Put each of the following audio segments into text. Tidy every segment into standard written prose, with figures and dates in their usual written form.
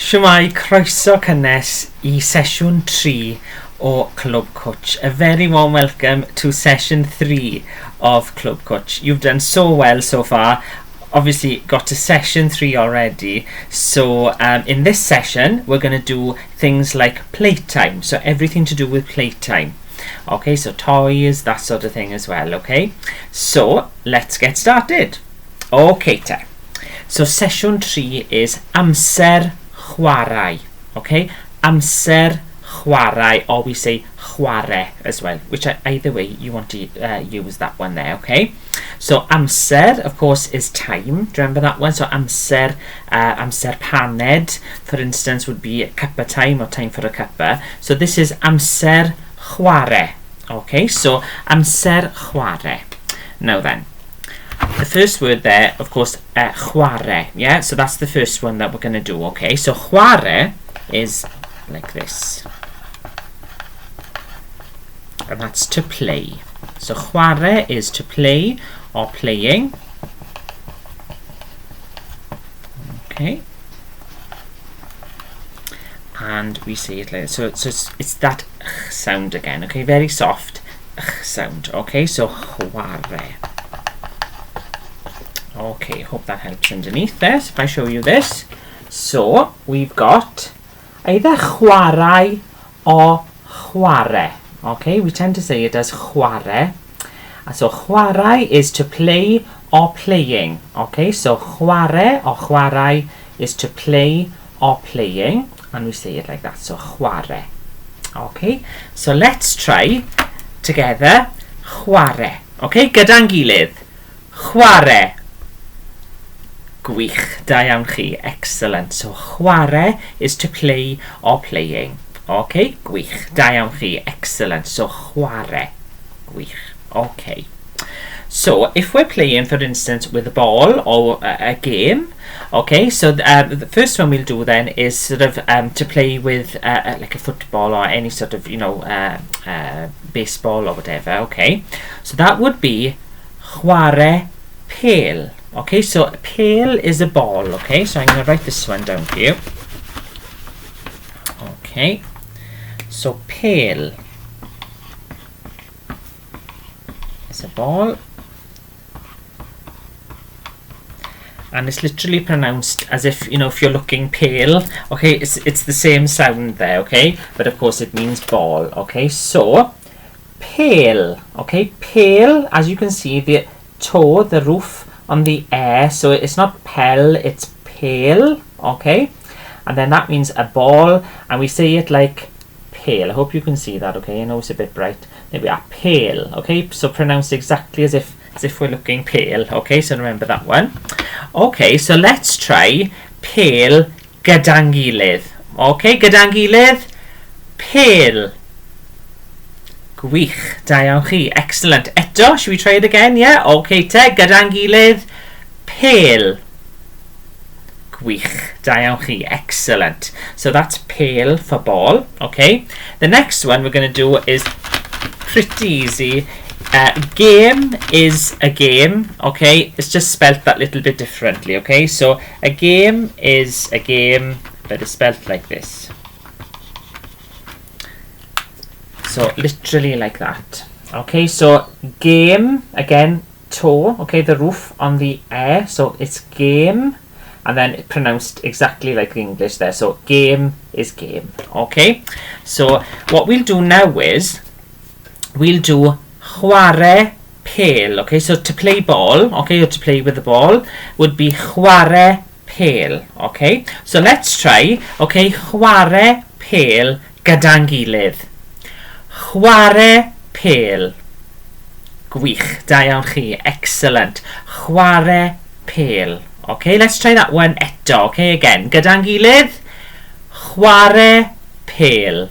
Shwmae, croeso cynnes I sesiwn 3 o Clwb Cwtsh. A very warm welcome to session 3 of Clwb Cwtsh. You've done so well so far. Obviously got to session 3 already. So in this session we're going to do things like playtime. So everything to do with playtime. Okay, so toys, that sort of thing as well. Okay, so let's get started. Okay, te. So sesiwn 3 is amser chwarae. Okay, amser chwarae, or we say chwarae as well, which either way you want to use that one there. Okay, so amser, of course, is time. Do you remember that one? So amser, amser paned, for instance, would be cuppa time or time for a cuppa. So this is amser chwarae. Okay, so amser chwarae. Now then, the first word there, of course, chwarae. Yeah, so that's the first one that we're going to do. Okay, so chwarae is like this, and that's to play. So chwarae is to play or playing. Okay, and we say it like so. So it's that sound again. Okay, very soft sound. Okay, so chwarae. Okay, hope that helps underneath this. If I show you this, so we've got either chwarae or chwarae. Okay, we tend to say it as chwarae. So chwarae is to play or playing. Okay, so chwarae or chwarae is to play or playing, and we say it like that. So chwarae. Okay, so let's try together chwarae. Okay, gyda'n gilydd. Chwarae. Gwych, da iawn chi, excellent. So chwarae is to play or playing. Okay, gwych, da iawn chi, excellent. So chwarae, gwych. Okay. So if we're playing, for instance, with a ball or a game, okay, so the first one we'll do then is sort of to play with like a football or any sort of, you know, baseball or whatever. Okay, so that would be chwarae pêl. Okay, so a pêl is a ball. Okay, so I'm going to write this one down for you. Okay, so pêl is a ball, and it's literally pronounced as if, you know, if you're looking pale. Okay, it's the same sound there. Okay, but of course it means ball. Okay, so pêl. Okay, pêl, as you can see, the toe, the roof on the air, so it's not pel, it's pale. Okay, and then that means a ball, and we say it like pale. I hope you can see that. Okay, I know it's a bit bright. There we are, pale. Okay, so pronounced exactly as if we're looking pale. Okay, so remember that one. Okay, so let's try pêl gyda'n gilydd. Okay, gyda'n gilydd, pêl. Gwych, da iawn chi, excellent. Eto, should we try it again? Yeah, okay te, gyda'n gilydd, pêl. Gwych, da iawn chi, excellent. So that's pêl for ball. Okay, the next one we're going to do is pretty easy. Game is a game. Okay, it's just spelt that little bit differently. Okay, so a game is a game, but it's spelt like this. So literally like that. Okay, so game, again, toe, okay, the roof on the air, so it's game, and then it pronounced exactly like the English there. So game is game. Okay, so what we'll do now is we'll do chwarae pêl. Okay, so to play ball, okay, or to play with the ball would be chwarae pêl. Okay, so let's try. Okay, chwarae pêl gyda'n gilydd. Chwarae pêl. Gwych, da iawn chi, excellent. Chwarae pêl. Okay, let's try that one eto. Okay, again, gyda'n gilydd. Chwarae pêl.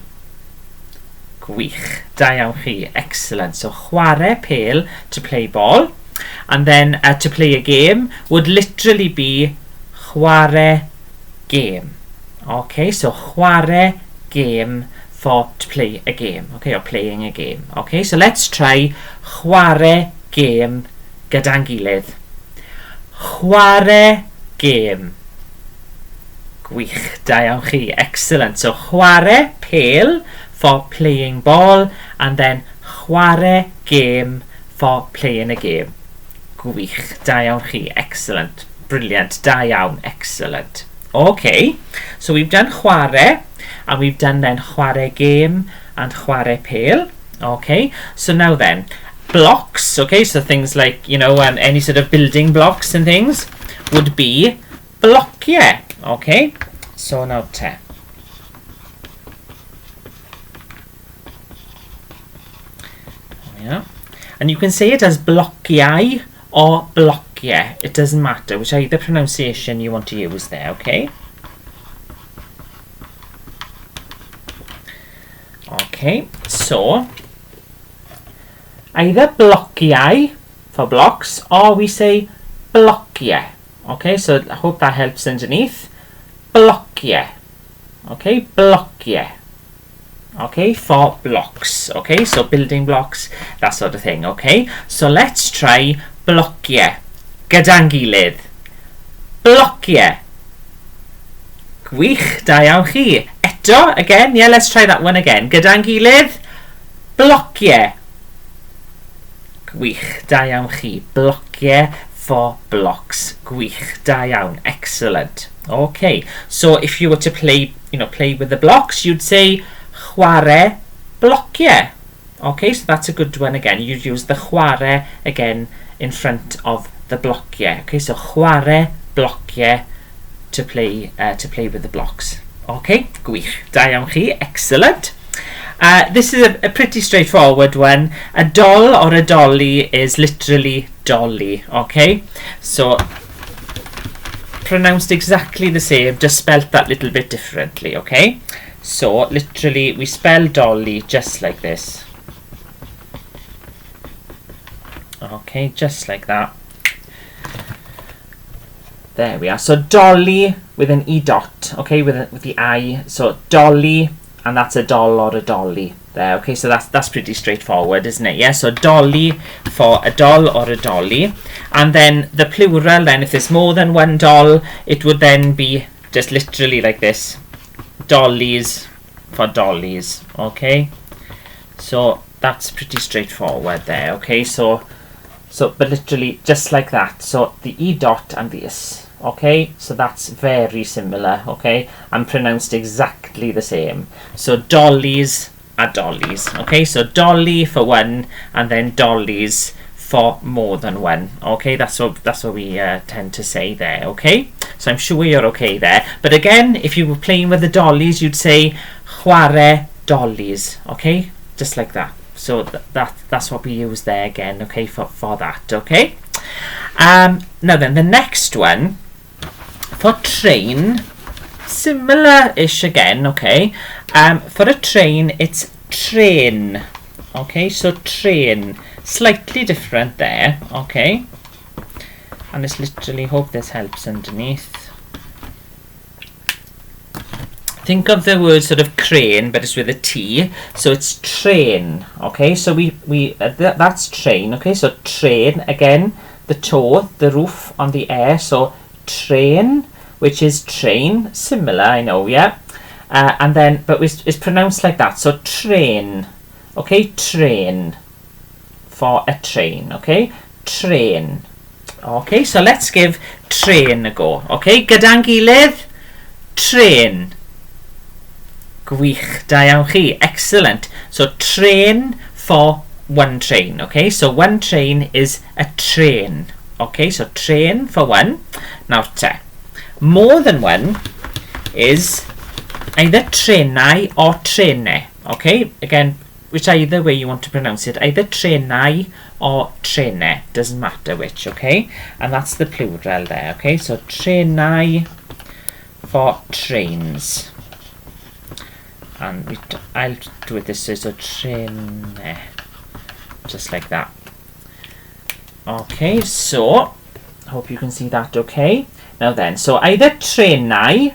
Gwych, da iawn chi, excellent. So chwarae pêl, to play ball, and then to play a game would literally be chwarae game. Okay, so chwarae game for to play a game. Okay, or playing a game. Okay, so let's try chwarae game gyda'n gilydd. Chwarae game. Gwych, da iawn chi, excellent. So chwarae, pêl, for playing ball, and then chwarae, game, for playing a game. Gwych, da iawn chi, excellent. Brilliant, da iawn, excellent. Okay, so we've done chwarae, and we've done then chwarae game and chwarae pêl. Okay, so now then, blocks, okay, so things like, you know, any sort of building blocks and things would be blociau. Okay, so now te. Yeah. And you can say it as blociau or blociau. It doesn't matter, whichever pronunciation you want to use there, okay? Okay, so either blociau for blocks, or we say blociau. Okay, so I hope that helps underneath. Blociau. Okay, blociau. Okay, for blocks. Okay, so building blocks, that sort of thing. Okay, so let's try blociau. Gyda'n gilydd. Blociau. Gwych, da iawn chi. Eto, again, yeah, let's try that one again. Gyda'n gilydd. Blociau. Gwych, da iawn chi. Blociau for blocks. Gwych, da iawn. Excellent. Okay, so if you were to play, play with the blocks, you'd say chwarae blociau. Okay, so that's a good one again. You'd use the chwarae again in front of the blociau. Okay, so chwarae blociau to play with the blocks. Okay, gwych, da iawn chi. Excellent. This is a pretty straightforward one. A doll or a dolly is literally dolly. Okay, so pronounced exactly the same, just spelt that little bit differently. Okay, so literally we spell dolly just like this. Okay, just like that. There we are. So dolly with an e dot. Okay, with the I. So dolly, and that's a doll or a dolly. There. Okay, so that's pretty straightforward, isn't it? Yeah. So dolly for a doll or a dolly, and then the plural. Then, if there's more than one doll, it would then be just literally like this. Dollies for dollies. Okay. So that's pretty straightforward there. Okay. So but literally just like that. So the e dot and the s. Okay, so that's very similar. Okay, and pronounced exactly the same. So dollies are dollies. Okay, so dolly for one, and then dollies for more than one. Okay, that's what we tend to say there. Okay, so I'm sure you're okay there. But again, if you were playing with the dollies, you'd say chwarae dollies. Okay, just like that. So that's what we use there again. Okay, for that. Okay. Now then, the next one for train, similar-ish again. Okay. For a train, it's train. Okay, so train, slightly different there. Okay, and it's literally, hope this helps underneath. Think of the word sort of crane, but it's with a T, so it's train. Okay, so that's train. Okay, so train, again, the toe, the roof on the air, so train, which is train, similar, I know, yeah. And then, but it's pronounced like that, so train. Okay, train, for a train. Okay, train. Okay, so let's give train a go. Okay, gyda'n gilydd, train. Gwych, da iawn chi. Excellent. So train for one train. Okay, so one train is a train. Okay, so train for one. Now te. More than one is either trenau or trene. Okay, again, which either way you want to pronounce it, either trenau or trene, doesn't matter which. Okay, and that's the plural there. Okay, so trenau for trains. And I'll do it this way, so train, just like that. Okay, so hope you can see that okay. Now then, so either trenau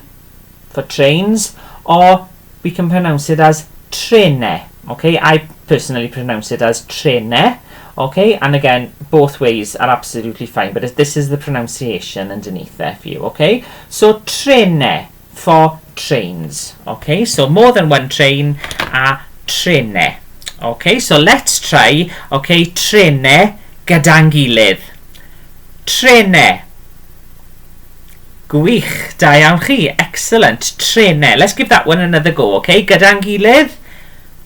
for trains, or we can pronounce it as trene. Okay, I personally pronounce it as trene. Okay, and again, both ways are absolutely fine, but this is the pronunciation underneath there for you. Okay, so trene for trains. Okay, so more than one train a trenau. Okay, so let's try. Okay, trenau gyda'n gilydd. Trenau. Gwych, da iawn chi. Excellent. Trenau. Let's give that one another go. Okay, gyda'n gilydd.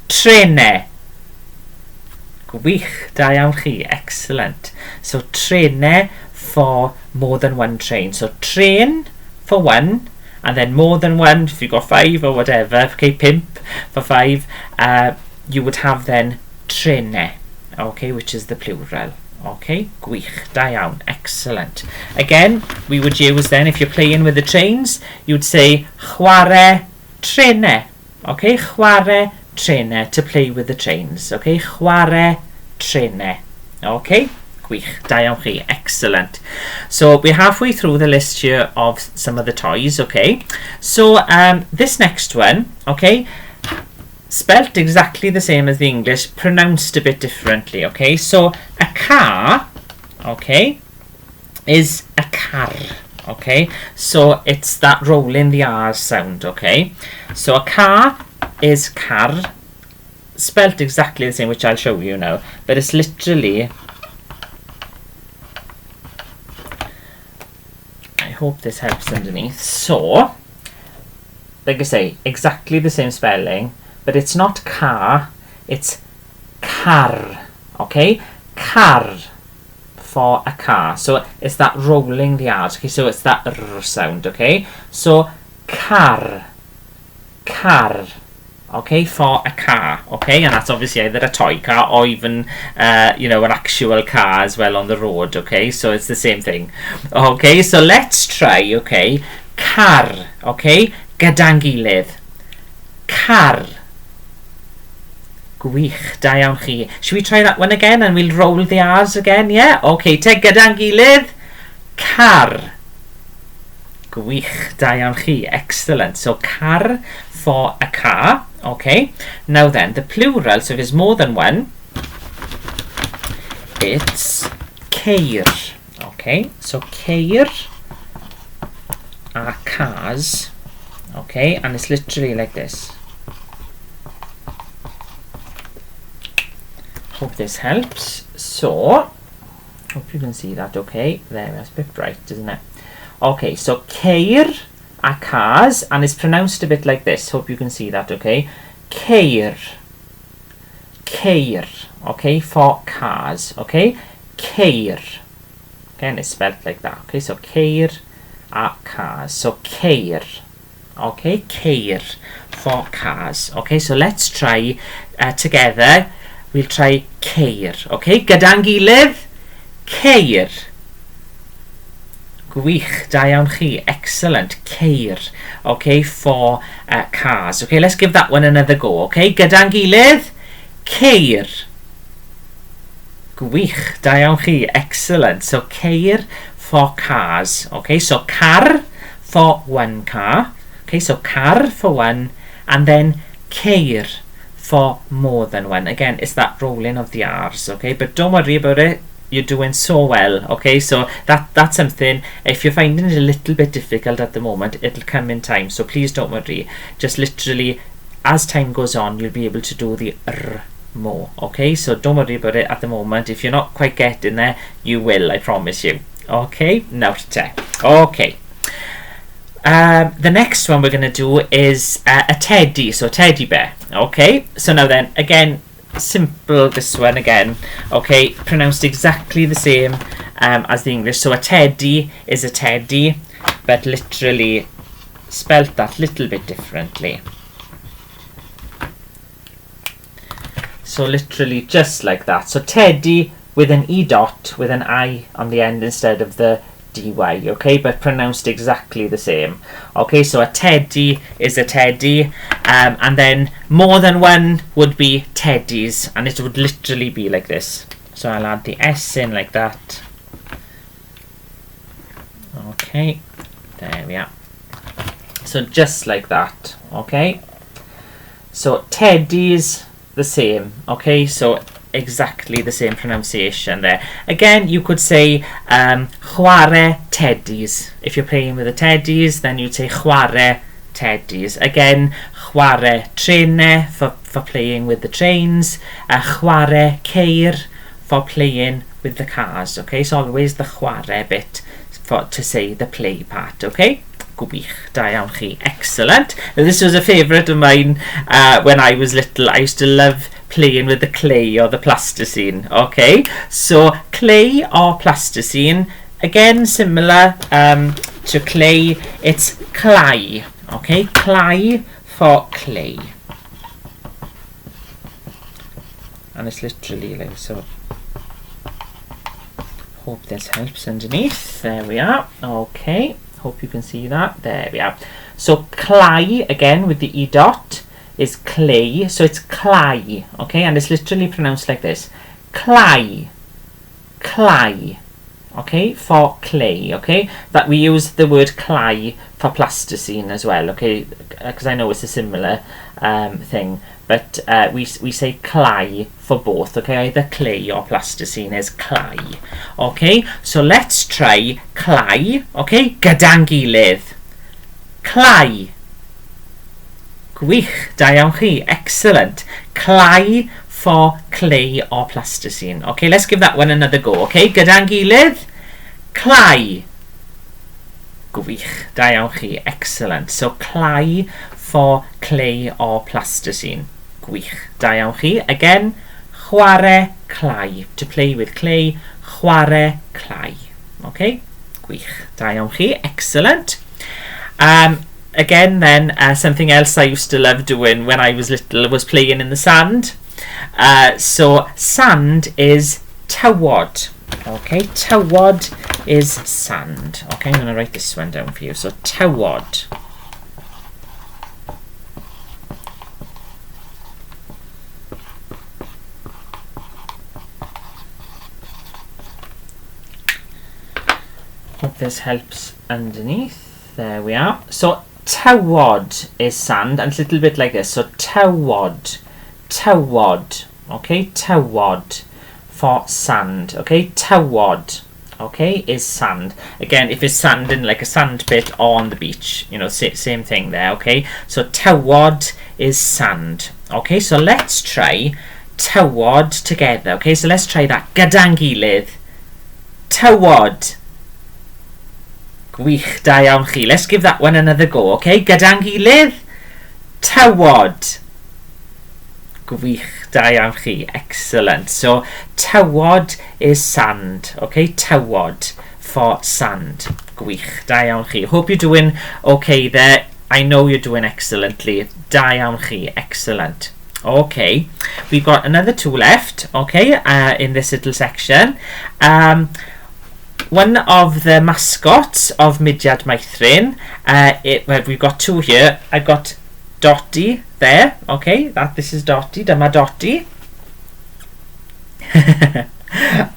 Trenau. Gwych, da iawn chi. Excellent. So trenau for more than one train. So train for one, and then more than one, if you've got 5 or whatever, okay, pimp for 5, you would have then trenau, okay, which is the plural. Okay, gwych, da iawn, excellent. Again, we would use then, if you're playing with the trains, you'd say chwarae trenau. Okay, chwarae trenau, to play with the trains. Okay, chwarae trenau. Okay, gwych, da iawn chi, excellent. So we're halfway through the list here of some of the toys. Okay, so this next one, okay, spelt exactly the same as the English, pronounced a bit differently. Okay, so a car, okay, is a car. Okay, so it's that rolling the R sound. Okay, so a car is car, spelt exactly the same, which I'll show you now, but it's literally, I hope this helps underneath. So, like I say, exactly the same spelling, but it's not car, it's car. Okay, car for a car. So it's that rolling the R. Okay, so it's that R sound. Okay, so car, car. Okay, for a car. Okay, and that's obviously either a toy car or even you know, an actual car as well on the road. Okay, so it's the same thing. Okay, so let's try. Okay, car. Okay, gyda'n gilydd. Car. Gwych, da iawn chi. Should we try that one again and we'll roll the R's again? Yeah? Okay, te gyda'n gilydd. Car. Gwych, da iawn chi. Excellent. So car for a car. Okay. Now then, the plural, so if there's more than one, it's ceir. Okay, so ceir are cars. Okay, and it's literally like this. Hope this helps. So, hope you can see that. Okay, there, that's a bit bright, isn't it? Okay, so ceir are cars, and it's pronounced a bit like this. Hope you can see that. Okay, ceir, ceir. Okay, for cars. Okay, ceir. Again, it's spelled like that. Okay, so ceir are cars. So ceir. Okay, ceir for cars. Okay, so let's try together. We'll try ceir. Okay, gyda'n gilydd, ceir. Gwych, da iawn chi. Excellent. Ceir. Okay, for cars. Okay, let's give that one another go. Okay, gyda'n gilydd, ceir. Gwych, da iawn chi. Excellent. So ceir for cars. Okay, so car for one car. Okay, so car for one, and then ceir for more than one. Again, it's that rolling of the R's. Okay, but don't worry about it. You're doing so well. Okay, so that's something, if you're finding it a little bit difficult at the moment, it'll come in time, so please don't worry. Just literally, as time goes on, you'll be able to do the R more. Okay, so don't worry about it at the moment. If you're not quite getting there, you will, I promise you. Okay, now to check. Okay, the next one we're going to do is a teddy, so teddy bear. Okay, so now then, again, simple, this one again. Okay, pronounced exactly the same as the English. So a teddy is a teddy, but literally spelt that little bit differently. So literally just like that. So teddy with an E dot with an I on the end instead of the DY, okay, but pronounced exactly the same. Okay, so a teddy is a teddy, and then more than one would be teddies, and it would literally be like this. So I'll add the S in like that. Okay, there we are. So just like that. Okay, so teddies the same. Okay, so exactly the same pronunciation there. Again, you could say chwarae teddies. If you're playing with the teddies, then you'd say chwarae teddies. Again, chwarae trenau for playing with the trains, chwarae ceir for playing with the cars. Okay, so always the chwarae bit to say the play part. Okay, gwych, da iawn chi, excellent. Now, this was a favourite of mine when I was little. I used to love playing with the clay or the plasticine. Okay, so clay or plasticine, again similar to clay, it's clai. Okay, clai for clay, and it's literally like so. Hope this helps underneath. There we are. Okay, hope you can see that. There we are. So clai, again with the e dot, is clay, so it's clai. Okay, and it's literally pronounced like this, clai, clai. Okay, for clay. Okay, that we use the word clai for plasticine as well. Okay, because I know it's a similar thing, but we say clai for both. Okay, either clay or plasticine is clai. Okay, so let's try clai. Okay, gyda'n gilydd. Clai. Gwych, da iawn chi, excellent. Clai for clay or plasticine. Okay, let's give that one another go. Okay, gyda'n gilydd. Clai. Gwych, da iawn chi, excellent. So clai for clay or plasticine. Gwych, da iawn chi. Again, chwarae clai, to play with clay. Chwarae clai. Okay, gwych, da iawn chi, excellent. Again then, something else I used to love doing when I was little was playing in the sand. So sand is tywod. Okay, tywod is sand. Okay, I'm going to write this one down for you. So tywod. Hope this helps underneath. There we are. So tywod is sand, and it's a little bit like this. So tywod, tywod. Okay, tywod for sand. Okay, tywod. Okay, is sand. Again, if it's sand in like a sand pit or on the beach, you know, same thing there. Okay, so tywod is sand. Okay, so let's try tywod together. Okay, so let's try that. Gyda'n gilydd. Tywod. Gwych, da iawn chi. Let's give that one another go. Okay, gyda'n gilydd. Tywod. Gwych, da iawn chi. Excellent. So tywod is sand. Okay, tywod for sand. Gwych, da iawn chi. Hope you're doing okay there. I know you're doing excellently. Da iawn chi. Excellent. Okay, we've got another two left. Okay, in this little section. One of the mascots of Mudiad Meithrin, well, we've got two here. I've got Dotty there. Okay, this is Dotty. Dyma Dotty.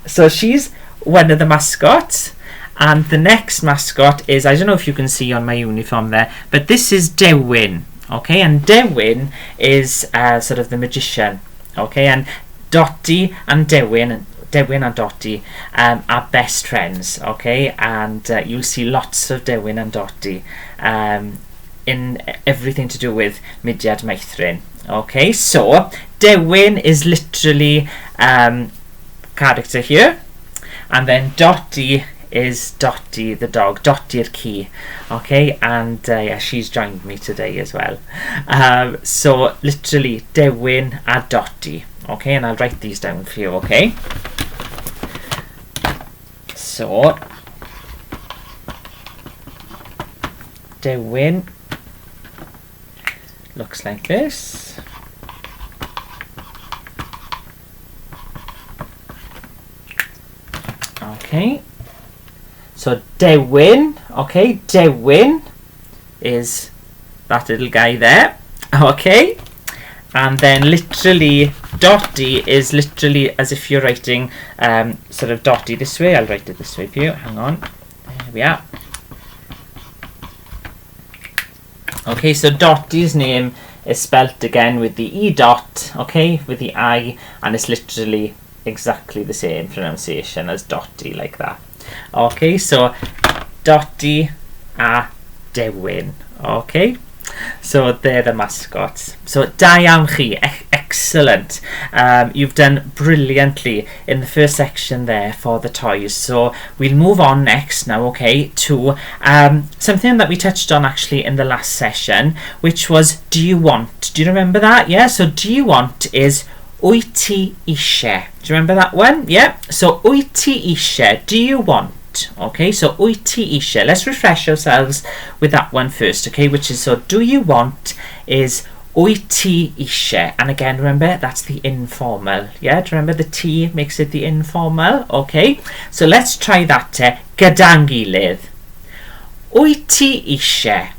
So she's one of the mascots. And the next mascot is, I don't know if you can see on my uniform there, but this is Dewin. Okay, and Dewin is sort of the magician. Okay, and Dotty and Dewin and Dotty are best friends. Okay, and you'll see lots of Dewin and Dotty in everything to do with Mudiad Meithrin. Okay, so Dewin is literally character here, and then Dotty is Dotty the dog, Dotty'r ci. Okay, and yeah, she's joined me today as well. So literally Dewin a Dotty. Okay, and I'll write these down for you. Okay, so Dewin looks like this. Okay, so Dewin, okay, Dewin is that little guy there. Okay, and then literally Dotty is literally as if you're writing sort of Dotty this way. I'll write it this way for you. Hang on, there we are. Okay, so Dotty's name is spelt again with the E dot, okay, with the I, and it's literally exactly the same pronunciation as Dotty, like that. Okay, so Dotty a Dewin. Okay, So they're the mascots. So da iawn chi, excellent. You've done brilliantly in the first section there for the toys. So we'll move on next now, okay, to something that we touched on actually in the last session, which was do you want? Do you remember that? Yeah, so do you want is wyt ti eisiau. Do you remember that one? Yeah, so wyt ti eisiau, do you want? Okay, so wyt ti eisiau. Let's refresh ourselves with that one first, okay, which is so do you want is wyt ti eisiau. And again, remember, that's the informal. Yeah, do you remember the T makes it the informal? Okay, so let's try that. Gyda'n gilydd. Wyt ti eisiau.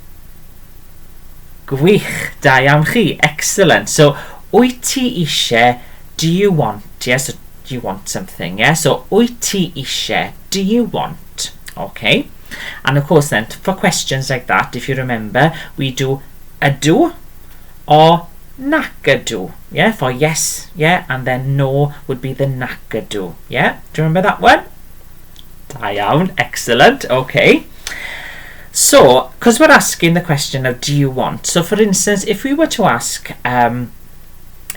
Gwych, da iawn chi. Excellent. So, wyt ti eisiau, do you want? Yes, so do you want something? Yeah, so wyt ti eisiau, do you want? Okay, and of course then for questions like that, if you remember, we do ydw or nac ydw. Yeah, for yes, yeah, and then no would be the nac ydw. Yeah, do you remember that one? Da iawn, excellent. Okay, so because we're asking the question of do you want, so for instance, if we were to ask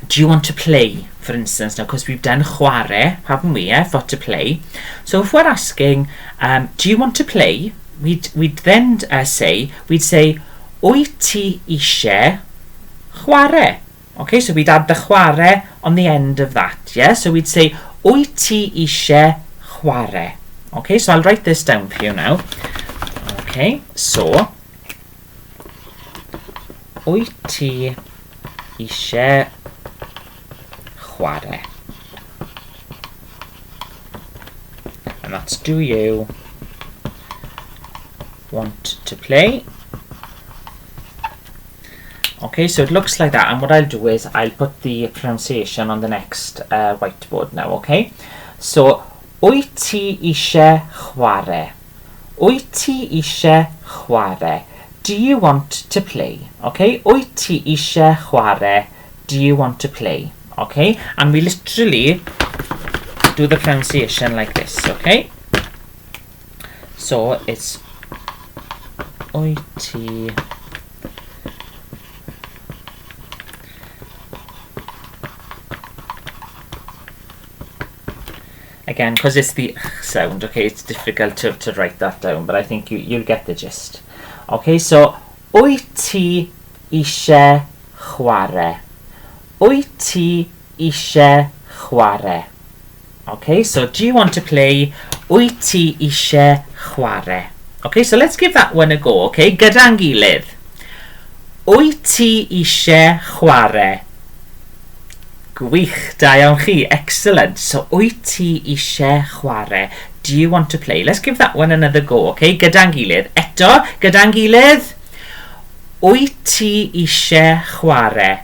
do you want to play, for instance, now because we've done chwarae, haven't we, yeah, for to play. So if we're asking, do you want to play, we'd then say wyt ti eisiau chwarae. Okay, so we'd add the chwarae on the end of that, yeah? So we'd say wyt ti eisiau chwarae. Okay, so I'll write this down for you now. Okay, so wyt ti eisiau chwarae. And that's do you want to play? Okay, so it looks like that, and what I'll do is I'll put the pronunciation on the next whiteboard now, okay? So, wyt ti eisiau chwarae? Wyt ti eisiau chwarae? Do you want to play? Okay, wyt ti eisiau chwarae? Do you want to play? Okay, and we literally do the pronunciation like this, okay? So it's wyt ti again, because it's the sound, okay, it's difficult to write that down, but I think you'll get the gist. Okay, so wyt ti eisiau chwarae? Wyt ti eisiau chwarae? Okay, so do you want to play? Wyt ti eisiau chwarae? Okay, so let's give that one a go, okay? Gyda'n gilydd. Wyt ti eisiau chwarae? Gwych, da iawn chi, excellent. So, wyt ti eisiau chwarae? Do you want to play? Let's give that one another go, okay? Gyda'n gilydd. Eto, gyda'n gilydd. Wyt ti eisiau chwarae?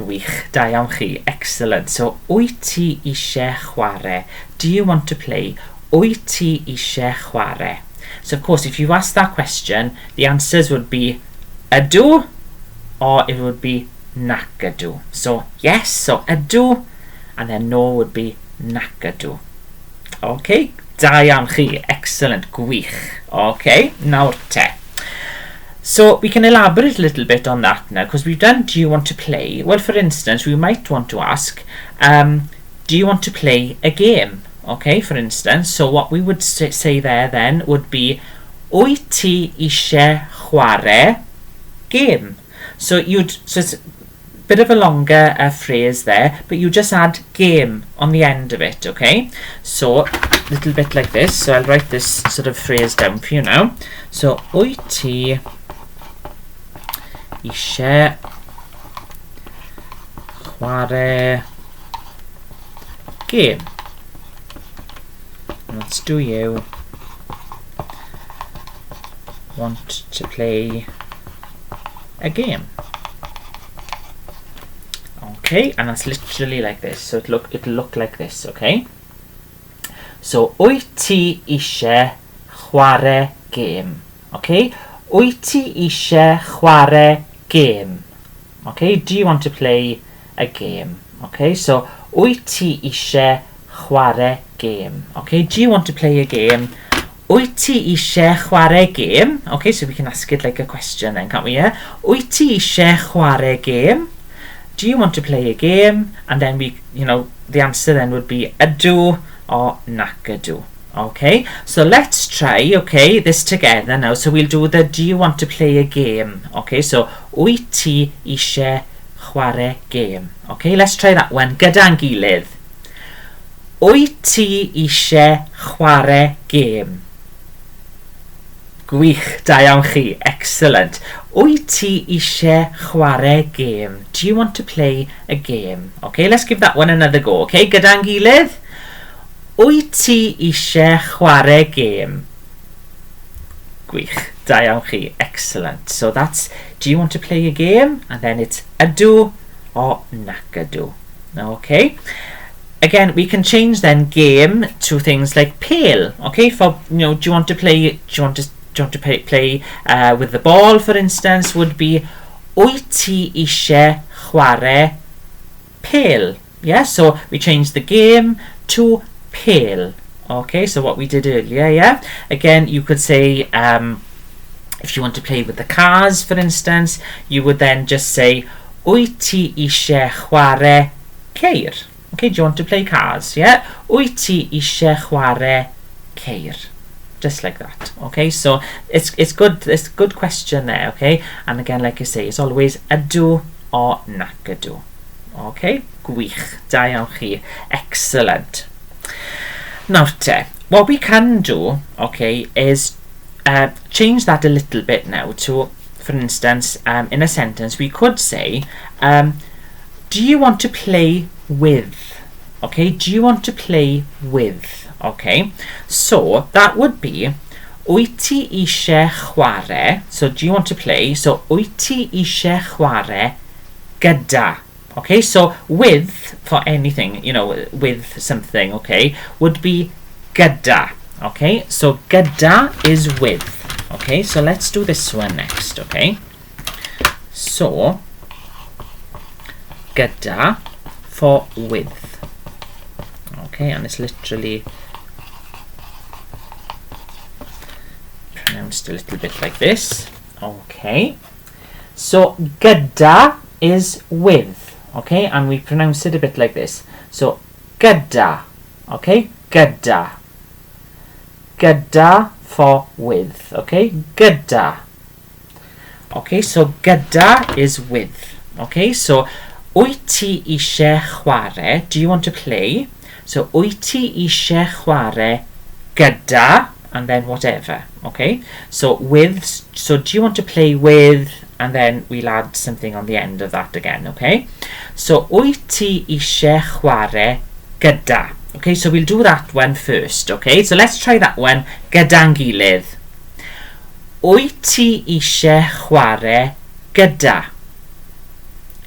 Gwych, da iawn chi, excellent. So, wyt ti eisiau chwarae? Do you want to play? Wyt ti eisiau chwarae? So, of course, if you ask that question, the answers would be ydw, or it would be nac ydw. So, yes, so ydw, and then no would be nac ydw. Okay, da iawn chi, excellent, gwych. Okay, nawr te. So we can elaborate a little bit on that now, because we've done do you want to play. Well, for instance, we might want to ask, do you want to play a game? Okay, for instance, so what we would say there then would be wyt ti eisiau chwarae game? So it's a bit of a longer phrase there, but you just add game on the end of it, okay? So a little bit like this. So I'll write this sort of phrase down for you now. So wyt ti eisiau chwarae game? And that's do you want to play a game? Okay, and that's literally like this. So it'll look like this, okay? So wyt ti eisiau chwarae game? Okay? Wyt ti eisiau chwarae game? Okay, do you want to play a game? Okay, so wyt ti eisiau chwarae game? Okay, do you want to play a game? wyt ti eisiau chwarae gêm? Okay, so we can ask it like a question then, can't we? Yeah? Wyt ti eisiau chwarae gêm? Do you want to play a game? And then we, the answer then would be ydw or nac ydw. Okay, so let's try, this together now. So we'll do the do you want to play a game? Okay, so wyt ti eisiau chwarae game? Okay, let's try that one. Gyda'n gilydd. Wyt ti eisiau chwarae game? Gwych, da iawn chi, excellent. Wyt ti eisiau chwarae game? Do you want to play a game? Okay, let's give that one another go. Okay, gyda'n gilydd. Wyt ti eisiau chwarae game? Gwych, da iawn chi, excellent. So that's, do you want to play a game? And then it's ydw or nac ydw. Okay. Again, we can change then game to things like pale. Okay, for do you want to play? Do you want to play with the ball, for instance? Would be wyt ti eisiau chwarae pale? Yeah, so we change the game to pale. Okay, so what we did earlier. Yeah. Again, you could say if you want to play with the cars, for instance, you would then just say wyt ti eisiau chwarae ceir? Okay, do you want to play cars? Yeah. Wyt ti eisiau chwarae ceir? Just like that. Okay, so it's good. It's a good question there. Okay, and again, like I say, it's always ydw or nac ydw. Okay, gwych, da iawn chi, excellent. Now, what we can do, okay, is change that a little bit now to, for instance, in a sentence, we could say, do you want to play with? Okay, do you want to play with? Okay, so that would be wyt ti eisiau chwarae? So do you want to play? So wyt ti eisiau chwarae gyda? Okay, so with for anything, with something, okay, would be gyda. Okay, so gyda is with. Okay, so let's do this one next. Okay, so gyda for with. Okay, and it's literally pronounced a little bit like this. Okay, so gyda is with. Okay, and we pronounce it a bit like this. So gyda. Okay, gyda. Gyda for with. Okay, gyda. Okay, so gyda is with. Okay, so wyt ti eisiau chwarae? Do you want to play? So wyt ti eisiau chwarae gyda, and then whatever. Okay, so with, so do you want to play with, and then we'll add something on the end of that again. Okay, so wyt ti eisiau chwarae gyda? Okay, so we'll do that one first. Okay, so let's try that one. Gyda'n gilydd. Wyt ti eisiau chwarae gyda?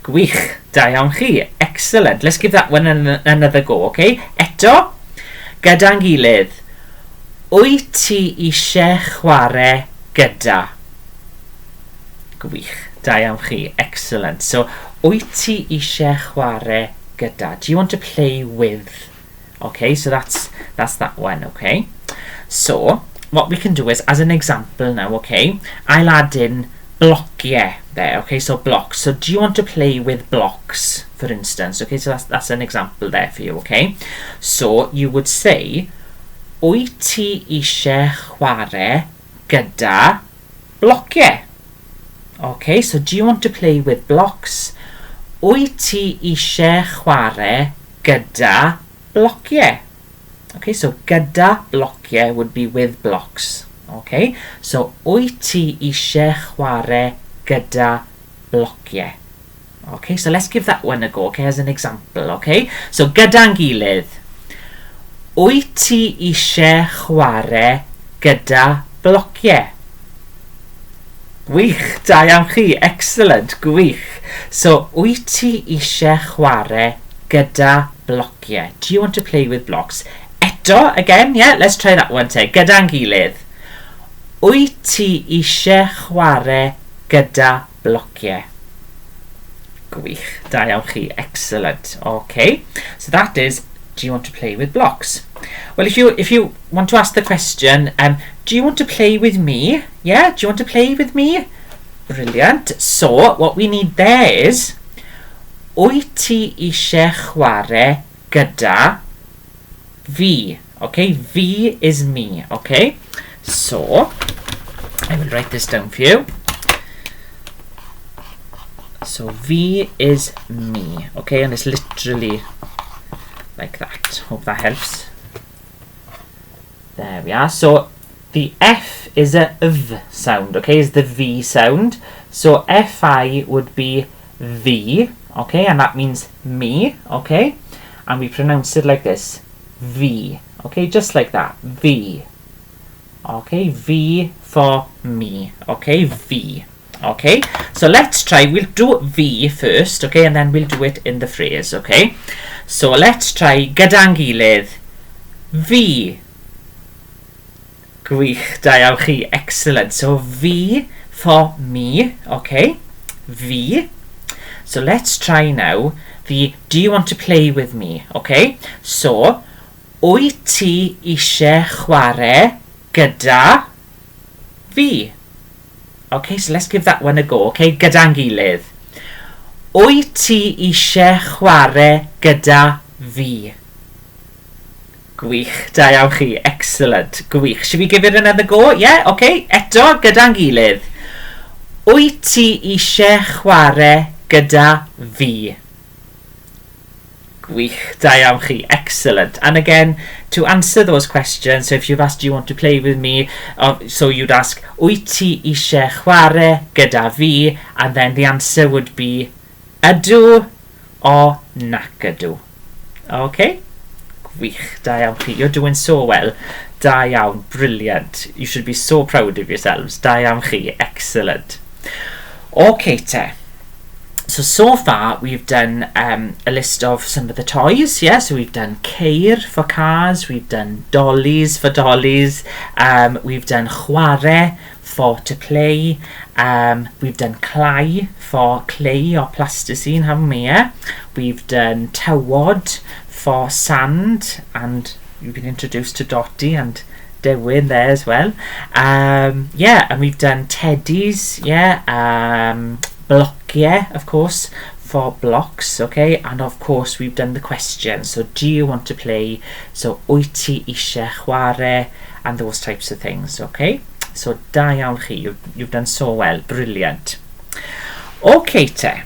Gwych, da iawn chi, excellent. Let's give that one another go, okay? Eto, gyda'n gilydd. Wyt ti eisiau chwarae gyda? Gwych, da iawn chi, excellent. So, wyt ti eisiau chwarae gyda? Do you want to play with? Okay, so that's that one, okay? So, what we can do is, as an example now, okay, I'll add in blociau there. Okay, so blocks. So do you want to play with blocks, for instance? Okay, so that's an example there for you. Okay, so you would say wyt ti eisiau chwarae gyda blociau? Okay, so do you want to play with blocks? Wyt ti eisiau chwarae gyda blociau? Okay, so gyda blociau would be with blocks. Okay, so wyt ti eisiau chwarae gyda blociau? Okay, so let's give that one a go, okay, as an example. Okay, so gyda'n gilydd. Wyt ti eisiau chwarae gyda blociau? Gwych, da iawn chi, excellent, gwych. So, wyt ti eisiau chwarae gyda blociau? Do you want to play with blocks? Eto, again, yeah, let's try that one. Gyda'n gilydd. Wyt ti eisiau chwarae gyda blociau? Gwych, da iawn chi, excellent. Okay, so that is, do you want to play with blocks? Well, if you want to ask the question, do you want to play with me? Yeah, do you want to play with me? Brilliant. So, what we need there is, wyt ti eisiau chwarae gyda fi? Okay, fi is me. Okay, so I will write this down for you. So V is me, okay, and it's literally like that. Hope that helps. There we are. So the F is a V sound, okay, is the V sound. So FI would be V, okay, and that means me, okay, and we pronounce it like this, V, okay, just like that, V, okay, V for me, okay, V. Okay, so let's try, we'll do V first, okay, and then we'll do it in the phrase, okay. So let's try gyda'n gilydd. Fi. Gwych, da iawn chi, excellent. So V for me, okay, V. So let's try now the do you want to play with me, okay. So, wyt ti eisiau chwarae gyda fi? Okay, so let's give that one a go, okay? Gyda'n gilydd. Wyt ti eisiau chwarae gyda fi? Gwych, da iawn chi, excellent, gwych. Should we give it another go? Yeah, okay, eto, gyda'n gilydd. Wyt ti eisiau chwarae gyda fi? Gwych, da iawn chi, excellent. And again, to answer those questions, so if you've asked, do you want to play with me? So you'd ask, wyt ti eisiau chwarae gyda fi? And then the answer would be ydw or nac ydw. Okay? Gwych, da iawn chi. You're doing so well. Da iawn, brilliant. You should be so proud of yourselves. Da iawn chi, excellent. Okay, te. So far we've done a list of some of the toys, yeah, so we've done ceir for cars, we've done dollies for dollies, we've done chwarae for to play, we've done clai for clay or plasticine, haven't we, yeah? We've done tywod for sand, and you've been introduced to Dotty and Dewin there as well. Yeah, and we've done teddies, yeah, blociau, of course, for blocks, okay, and of course we've done the question, so do you want to play, so wyt ti eisiau chwarae, and those types of things, okay, so da iawn chi, you've done so well, brilliant. Okay te,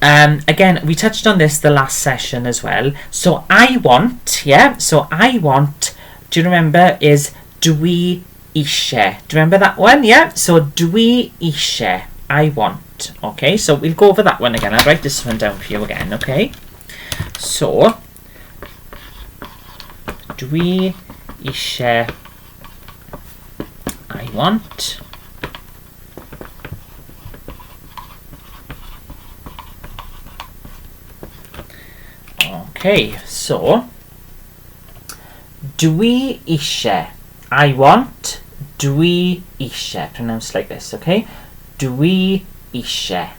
again we touched on this the last session as well, so I want, yeah, so I want, do you remember, is dwi eisiau, do you remember that one, yeah, so dwi eisiau, I want, okay, so we'll go over that one again. I'll write this one down for you again, okay. So, dwi eisiau, I want. Okay, so, dwi eisiau, I want, dwi eisiau, pronounced like this, okay. Dwi eisiau.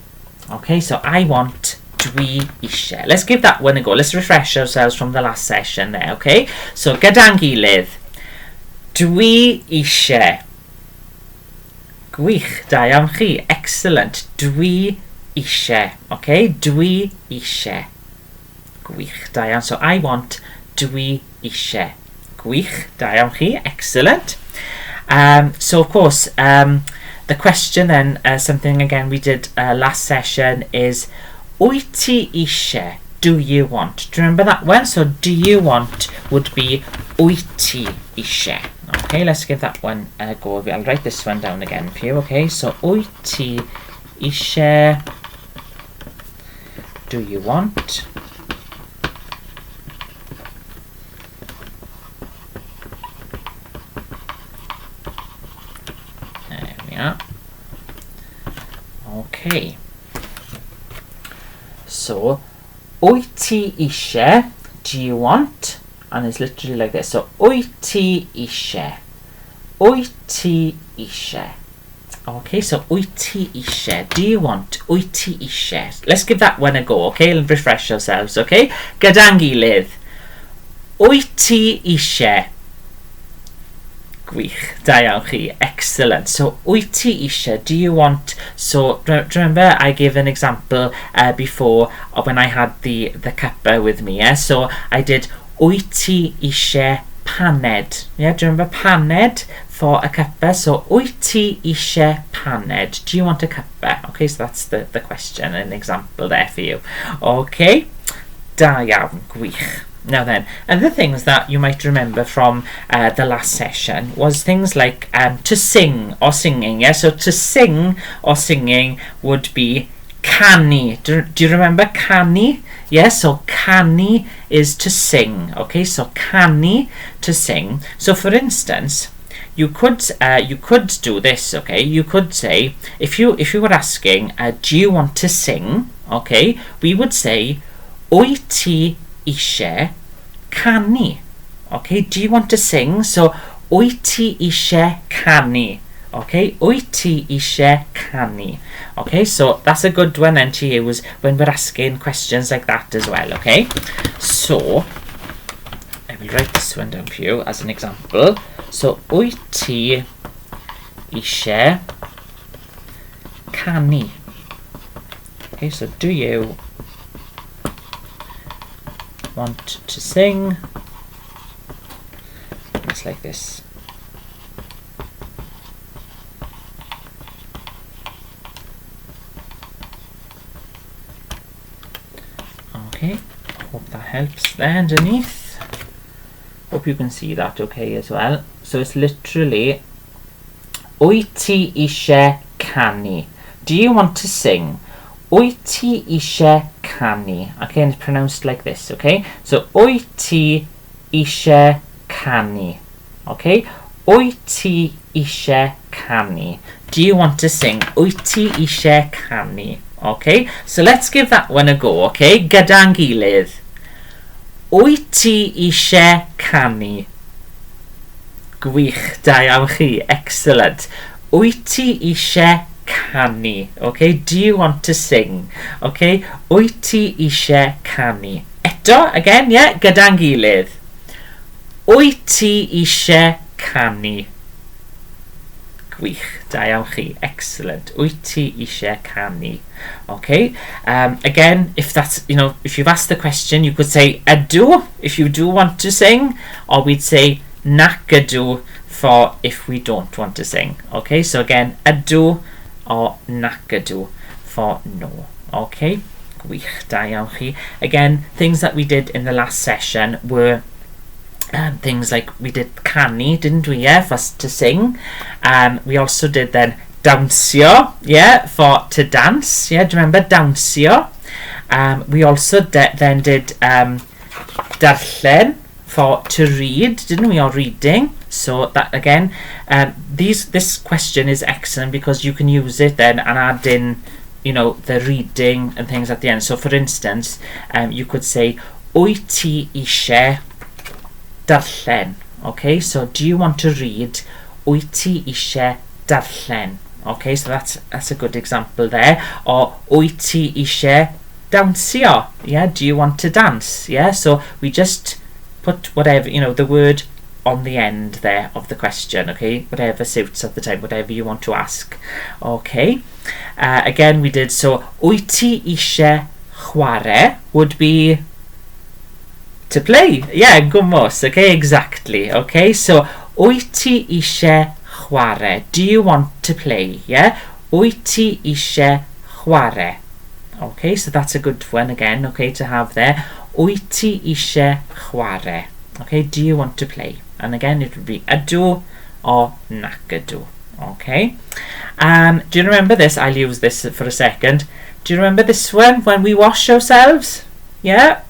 Okay, so I want dwi eisiau. Let's give that one a go. Let's refresh ourselves from the last session there, okay? So, gyda'n gilydd. Dwi eisiau. Gwych, da iawn chi. Excellent. Dwi eisiau. Okay, dwi eisiau. Gwych, da iawn. So, I want dwi eisiau. Gwych, da iawn chi. Excellent. So, of course, the question then, something again we did last session is wyt ti eisiau, do you want? Do you remember that one? So do you want would be wyt ti eisiau. Okay, let's give that one a go. I'll write this one down again for you, okay? So wyt ti eisiau, do you want? Okay, so wyt ti eisiau, do you want, and it's literally like this, so wyt ti eisiau, wyt ti eisiau. Okay, so wyt ti eisiau, do you want, wyt ti eisiau. Let's give that one a go, okay, and refresh ourselves, okay. Gyda'n gilydd, wyt ti eisiau. Gwych, da iawn chi, excellent. So, wyt ti eisiau, do you want, so, remember I gave an example before when I had the cuppa with me, yeah? So, I did, wyt ti eisiau paned, yeah? Do you remember paned for a cuppa? So, wyt ti eisiau paned, do you want a cuppa? Okay, so that's the question, an example there for you. Okay, da iawn, gwych. Now then, other things that you might remember from the last session was things like to sing or singing. Yeah, so to sing or singing would be canu. Do you remember canu? Yeah, so canu is to sing. Okay, so canu, to sing. So for instance, you could do this. Okay, you could say if you were asking, do you want to sing? Okay, we would say, wyt ti eisiau canu. Okay, do you want to sing? So, wyt ti eisiau canu. Okay, wyt ti eisiau canu. Okay, so that's a good one then to use when we're asking questions like that as well. Okay, so I will write this one down for you as an example. So, wyt ti eisiau canu. Okay, so do you want to sing? It's like this. Okay, hope that helps there underneath. Hope you can see that okay as well. So it's literally wyt ti eisiau canu. Do you want to sing? Wyt ti eisiau canu. Okay, and it's pronounced like this, okay? So, wyt ti eisiau canu. Okay? Wyt ti eisiau canu. Do you want to sing? Wyt ti eisiau canu. Okay? So, let's give that one a go, okay? Gyda'n gilydd. Wyt ti eisiau canu. Gwych, da iawn chi. Excellent. Wyt ti eisiau canu. Okay, do you want to sing? Okay, wyt ti eisiau canu. Eto, again, yeah, gyda'n gilydd. Wyt ti eisiau canu. Gwych, da iawn chi, excellent. Wyt ti eisiau canu. Okay, again, if that's, if you've asked the question, you could say ydw if you do want to sing, or we'd say nac ydw for if we don't want to sing. Okay, so again, ydw or nac ydw for no. Okay, gwych, da iawn chi. Again, things that we did in the last session were things like we did canu, didn't we? Yeah, for to sing. We also did then dawnsio, yeah, for to dance. Yeah, do you remember dawnsio? We also then did darllen for to read, didn't we? Or reading. So that again, this question is excellent because you can use it then and add in, the reading and things at the end. So for instance, you could say, wyt ti eisiau darllen. Okay, so do you want to read? Wyt ti eisiau darllen. Okay, so that's a good example there. Or wyt ti eisiau dawnsio. Yeah, do you want to dance? Yeah, so we just put whatever, the word on the end there of the question, okay, whatever suits at the time, whatever you want to ask. Okay, again we did, so wyt ti eisiau chwarae would be to play. Yeah, gwmws. Okay, exactly. Okay, so wyt ti eisiau chwarae, do you want to play? Yeah, wyt ti eisiau chwarae. Okay, so that's a good one again, okay, to have there. Wyt ti eisiau chwarae. Okay, do you want to play? And again, it would be ydw or nac ydw. Okay. Do you remember this? I'll use this for a second. Do you remember this one when we wash ourselves? Yeah?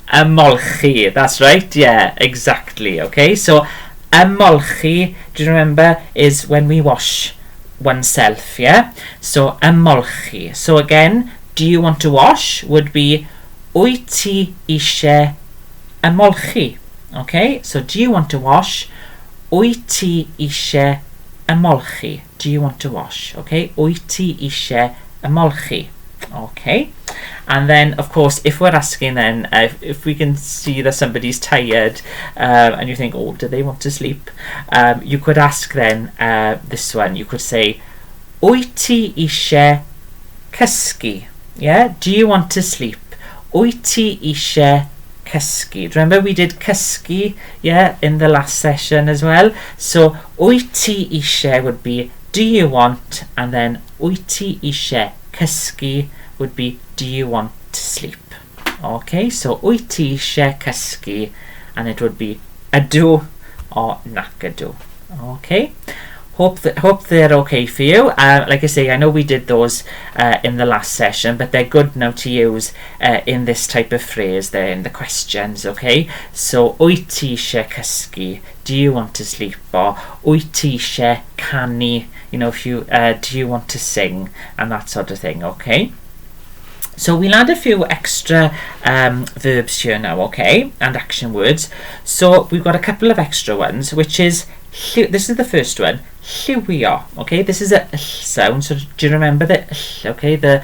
Ymolchi. That's right. Yeah, exactly. Okay, so ymolchi, do you remember, is when we wash oneself. Yeah? So ymolchi. So again, do you want to wash would be wyt ti eisiau ymolchi. Okay, so do you want to wash? Wyt ti eisiau ymolchi. Do you want to wash? Okay, wyt ti eisiau ymolchi. Okay, And then, of course, if we're asking then, if we can see that somebody's tired and you think, oh, do they want to sleep? You could ask then this one. You could say, wyt ti eisiau cysgu? Yeah, do you want to sleep? Wyt ti eisiau cysgu? Remember we did cysgu, yeah, in the last session as well. So wyt ti eisiau would be do you want, and then wyt ti eisiau cysgu would be do you want to sleep? Okay, so wyt ti eisiau cysgu, and it would be ydw or nac ydw. Okay, hope they're okay for you. Like I say, I know we did those in the last session, but they're good now to use in this type of phrase there in the questions. Okay, so wyt ti eisiau cysgu, do you want to sleep? Or wyt ti eisiau canu, you know, if you do you want to sing, and that sort of thing. Okay, so we'll add a few extra verbs here now, okay, and action words. So we've got a couple of extra ones, which is, this is the first one, llywio. Okay, this is a sound. So do you remember the okay, the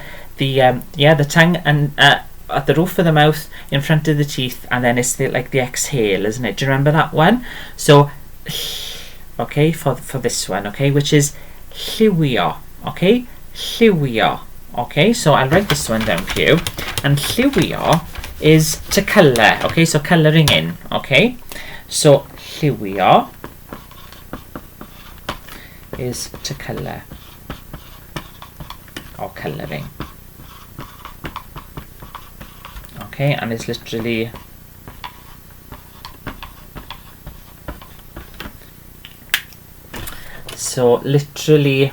tongue and at the roof of the mouth in front of the teeth, and then it's like the exhale, isn't it? Do you remember that one? So okay, for this one, okay, which is llywio. Okay, llywio. Okay, so I'll write this one down for you. And llywio is to colour. Okay, so colouring in. Okay, so llywio is to colour or colouring. Okay, and it's literally literally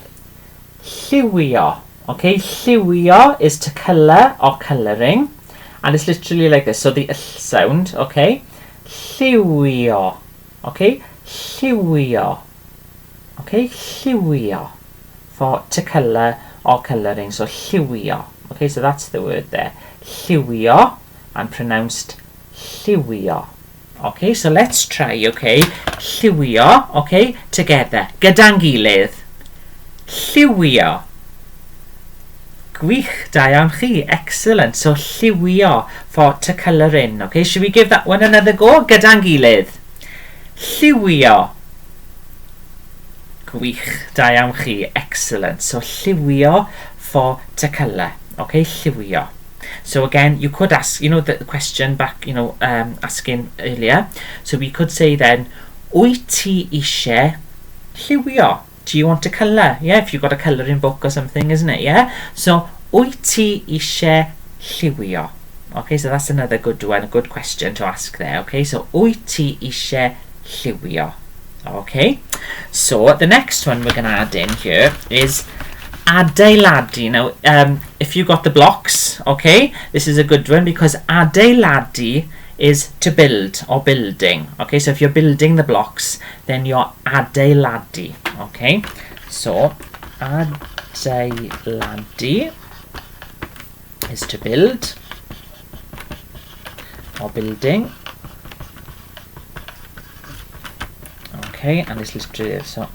llywio. Okay, llywio is to colour or colouring, and it's literally like this. So the sound, okay, llywio. Okay, llywio. Okay, llywio for to colour or colouring. So llywio. Okay, so that's the word there. Llywio, and pronounced llywio. Okay, so let's try. Okay, llywio. Okay, together. Gyda'n gilydd. Llywio. Gwych, da iawn chi. Excellent. So llywio for to colour in. Okay, should we give that one another go? Gyda'n gilydd. Llywio. Gwych, da iawn chi. Excellent. So llywio for to colour. Okay, llywio. So again, you could ask, you know, the question back, you know, asking earlier. So we could say then, wyt ti eisiau llywio? Do you want to colour? Yeah, if you've got a colouring book or something, isn't it? Yeah. So wyt ti eisiau llywio? Okay, so that's another good one, a good question to ask there. Okay, so wyt ti eisiau llywio? Okay, so the next one we're going to add in here is adeiladu. Now, if you got the blocks, okay, this is a good one because adeiladu is to build or building. Okay, so if you're building the blocks, then you're adeiladu. Okay, so adeiladu is to build or building. Okay, and it's literally so.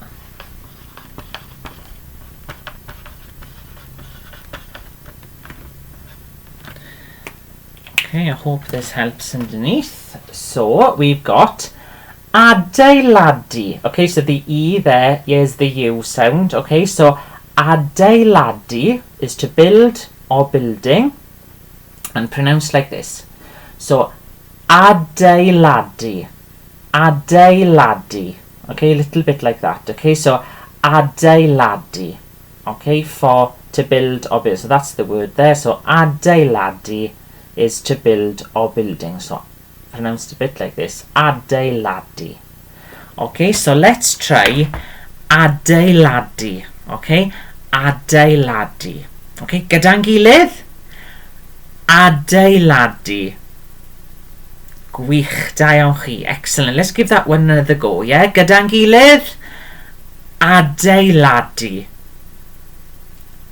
Okay, I hope this helps underneath. So we've got adeiladu. Okay, so the E there is the U sound. Okay, so adeiladu is to build or building, and pronounced like this. So adeiladu, adeiladu. Okay, a little bit like that. Okay, so adeiladu. Okay, for to build or build. So that's the word there. So adeiladu is to build or building. So pronounced a bit like this. Adeiladu. Okay, so let's try adeiladu. Okay, adeiladu. Okay, gyda'n gilydd. Adeiladu. Gwych, da iawn chi. Excellent. Let's give that one another go, yeah? Gyda'n gilydd. Adeiladu.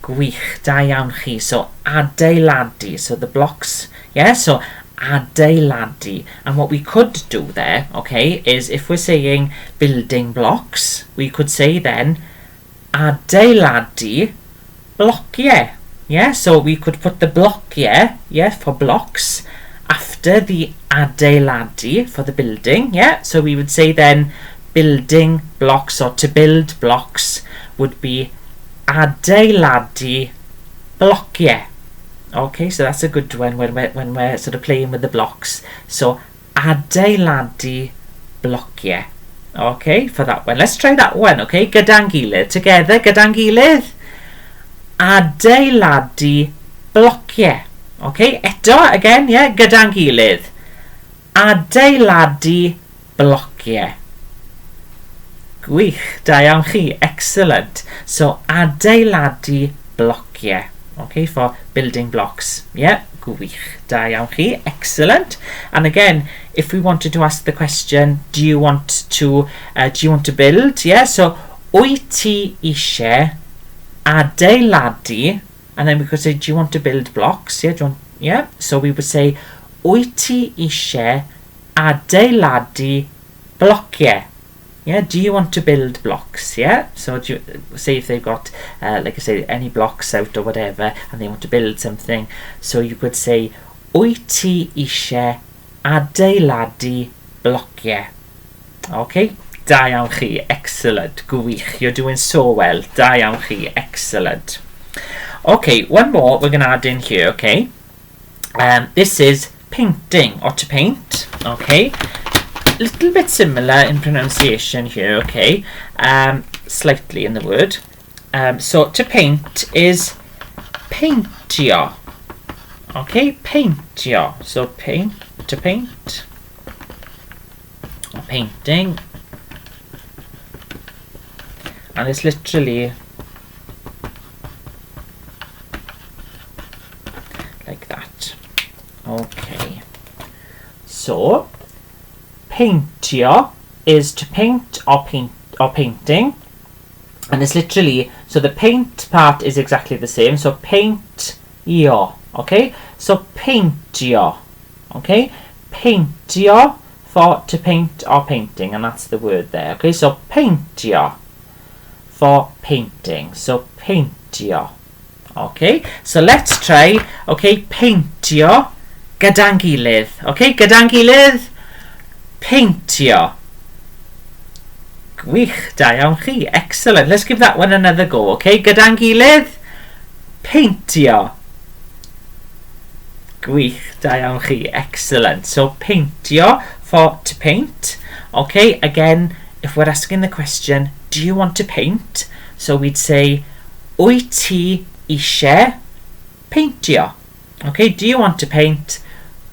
Gwych, da iawn chi. So adeiladu. So the blocks, yeah? So adeiladu. And what we could do there, okay, is if we're saying building blocks, we could say then adeiladu blociau. Yeah, so we could put the block here, yeah, for blocks, after the adeiladu for the building, yeah. So we would say then building blocks, or to build blocks would be adeiladu blociau. Okay, so that's a good one when we're sort of playing with the blocks. So adeiladu blociau. Okay, for that one. Let's try that one, okay? Gyda'n gilydd. Together, gyda'n gilydd. Adeiladu blociau. Okay, eto, again, yeah, gyda'n gilydd. Adeiladu blociau. Gwych, da iawn chi, excellent. So, adeiladu blociau. Okay, for building blocks. Yeah, gwych, da iawn chi, excellent. And again, if we wanted to ask the question, do you want to build? Yeah, so wyt ti eisiau adeiladu, and then we could say, do you want to build blocks? Yeah, yeah. So we would say wyt ti eisiau adeiladu blociau. Yeah, do you want to build blocks? Yeah, so do you, say if they've got, like I say, any blocks out or whatever, and they want to build something, so you could say, wyt ti eisiau adeiladu blociau. Okay, da iawn chi, excellent, gwych, you're doing so well, da iawn chi, excellent. Okay, one more we're going to add in here, okay. This is painting, or to paint, okay. Little bit similar in pronunciation here, okay, slightly in the word. So to paint is paintio, okay, paintio. So paint, to paint, or painting, and it's literally like that. Okay, so paintio is to paint or painting, and it's literally, so the paint part is exactly the same, so paintio, okay, so paintio, okay, paintio for to paint or painting, and that's the word there, okay, so paintio for painting, so paintio. Okay, so let's try, okay, paintio gyda'n gilydd, okay, gyda'n gilydd, paintio. Gwych, da iawn chi, excellent. Let's give that one another go, okay? Gyda'n gilydd, paintio. Gwych, da iawn chi, excellent. So paintio for to paint. Okay, again, if we're asking the question, do you want to paint? So we'd say, wyt ti eisiau paintio. Okay, do you want to paint?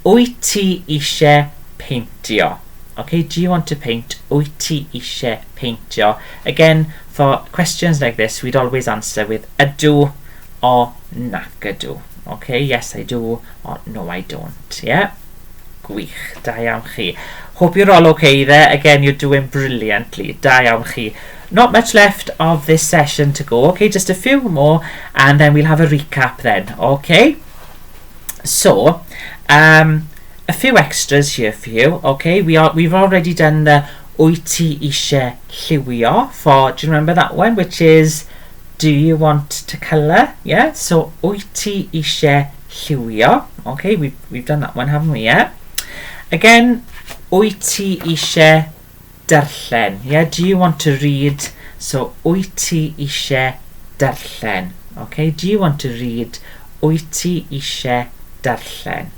Wyt ti eisiau paintio. Okay, do you want to paint? Wyt ti eisiau paintio. Again, for questions like this, we'd always answer with ydw or nac ydw. Okay, yes I do or no I don't. Yeah, gwych, da iawn chi. Hope you're all okay there. Again, you're doing brilliantly. Da iawn chi. Not much left of this session to go. Okay, just a few more, and then we'll have a recap then. Okay, so a few extras here for you. Okay, we've already done the wyt ti eisiau lliwio for, do you remember that one, which is do you want to colour? Yeah, so wyt ti eisiau lliwio. Okay, we've done that one, haven't we? Yeah. Again, wyt ti eisiau darllen. Yeah, do you want to read? So wyt ti eisiau darllen. Okay, do you want to read? Wyt ti eisiau darllen.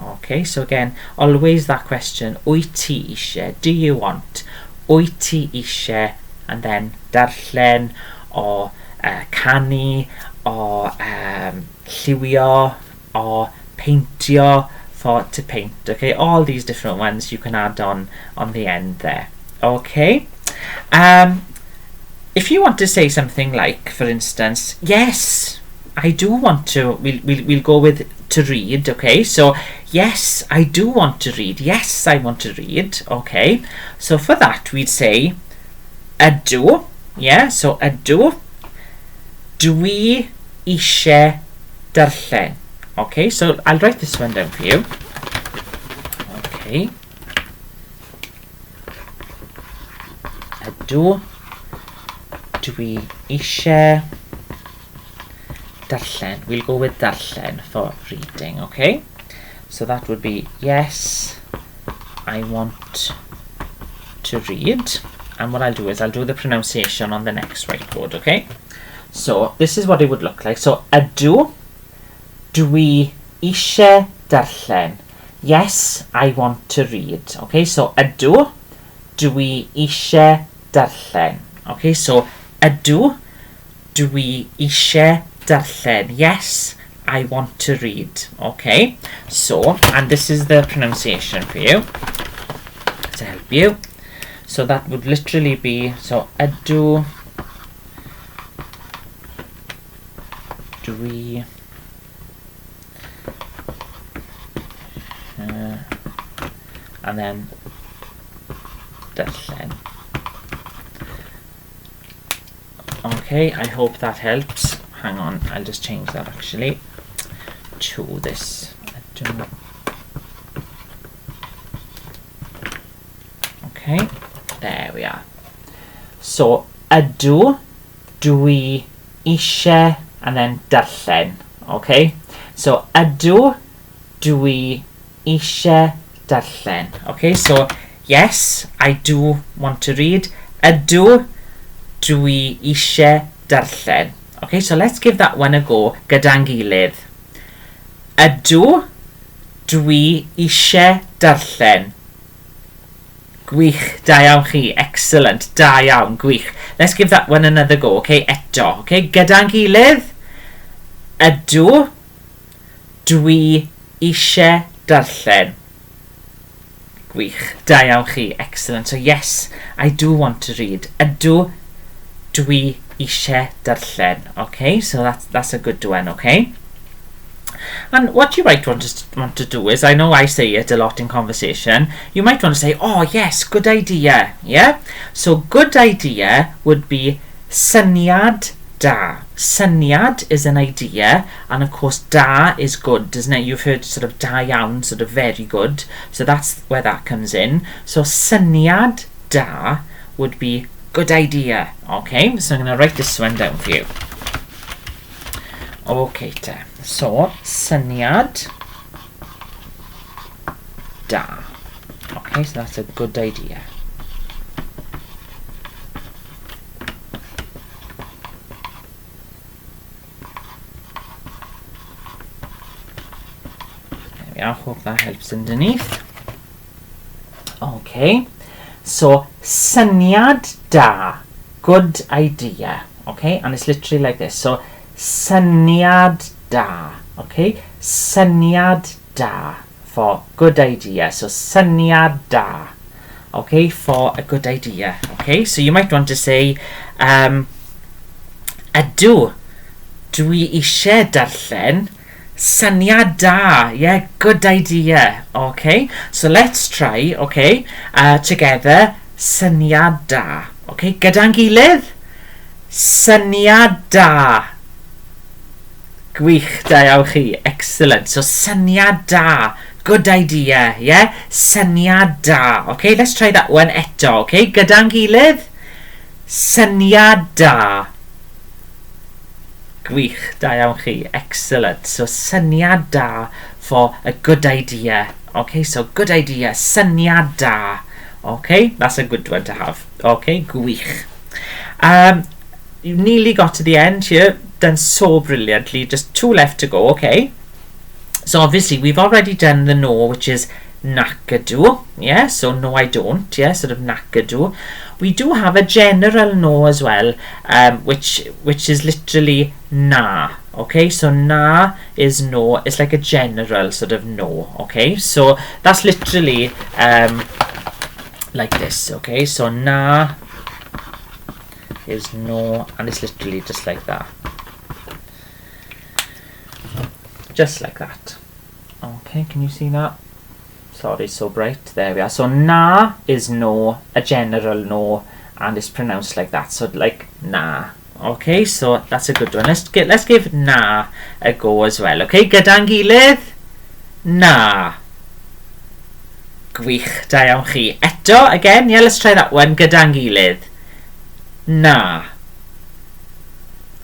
Okay, so again, always that question, wyt ti eisiau, do you want? Wyt ti eisiau, and then darllen, or canu, or lliwio, or paintio, for to paint. Okay, all these different ones you can add on the end there. Okay, if you want to say something like, for instance, yes, I do want to, we'll go with to read. Okay, so yes, I do want to read. Yes, I want to read. Okay, so for that we'd say ydw. Yeah, so ydw. Dwi eisiau darllen. Okay, so I'll write this one down for you. Okay, ydw. Dwi eisiau darllen. We'll go with darllen for reading, okay? So that would be, yes, I want to read. And what I'll do is I'll do the pronunciation on the next whiteboard, okay? So this is what it would look like. So ydw, dwi eisiau darllen. Yes, I want to read. Okay, so ydw, dwi eisiau darllen. Okay, so ydw, dwi eisiau darllen. Yes, I want to read. Okay, so, and this is the pronunciation for you to help you. So that would literally be, so ydw, dwi and then darllen. Okay, I hope that helps. Hang on, I'll just change that actually to this. Okay, there we are. So ydw, dwi eisiau, and then darllen. Okay, so ydw, dwi eisiau darllen. Okay, so yes, I do want to read. Ydw, dwi eisiau darllen. Okay, so let's give that one a go gyda'n gilydd. Ydw, dwi eisiau darllen. Gwych, da iawn chi, excellent, da iawn, gwych. Let's give that one another go, okay, eto, okay, gyda'n gilydd. Ydw, dwi eisiau darllen. Gwych, da iawn chi, excellent. So yes, I do want to read. Ydw, dwi eisiau darllen. Okay, so that's a good one, okay? And what you might want to do is, I know I say it a lot in conversation, you might want to say, oh yes, good idea, yeah? So good idea would be syniad da. Syniad is an idea, and of course da is good, isn't it? You've heard sort of da iawn, sort of very good, so that's where that comes in. So syniad da would be good idea, okay? So I'm going to write this one down for you. Okay, so syniad da. Okay, so that's a good idea. There we are, hope that helps underneath. Okay, so syniad da, good idea. Okay, and it's literally like this. So syniad da. Okay, syniad da for good idea. So syniad da. Okay, for a good idea. Okay, so you might want to say ydw, dwi eisiau darllen. Syniad da. Yeah, good idea. Okay, so let's try. Okay, together. Syniad da. Okay, gyda'n gilydd. Syniad da. Gwych, da iawn chi, excellent. So syniad da, good idea, yeah? Syniad da. Okay, let's try that one eto, okay? Gyda'n gilydd. Syniad da. Gwych, da iawn chi, excellent. So syniad da for a good idea. Okay, so good idea, syniad da. Okay, that's a good one to have. Okay, gwych. You nearly got to the end here. Done so brilliantly. Just 2 left to go, okay? So obviously we've already done the no, which is nac ydw, yeah? So no I don't, yeah? Sort of nac ydw. We do have a general no as well, which is literally na, okay? So na is no. It's like a general sort of no, okay? So that's literally like this, okay? So na is no, and it's literally just like that. Just like that. Okay, can you see that? Sorry, it's so bright. There we are. So na is no, a general no, and it's pronounced like that. So like na. Okay, so that's a good one. Let's give na a go as well. Okay, gyda'n gilydd. Na. Gwych, da iawn chi. Eto, again, yeah, let's try that one. Gyda'n gilydd. Na.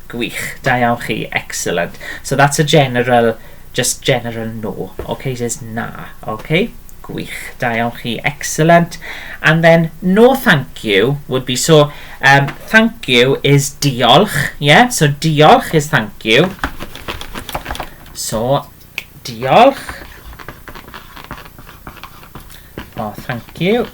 Gwych, da iawn chi, excellent. So that's a general, just general no. Okay, just na. Okay, gwych, da iawn chi, excellent. And then no thank you would be, so thank you is diolch, yeah? So diolch is thank you. So diolch. Oh, thank you.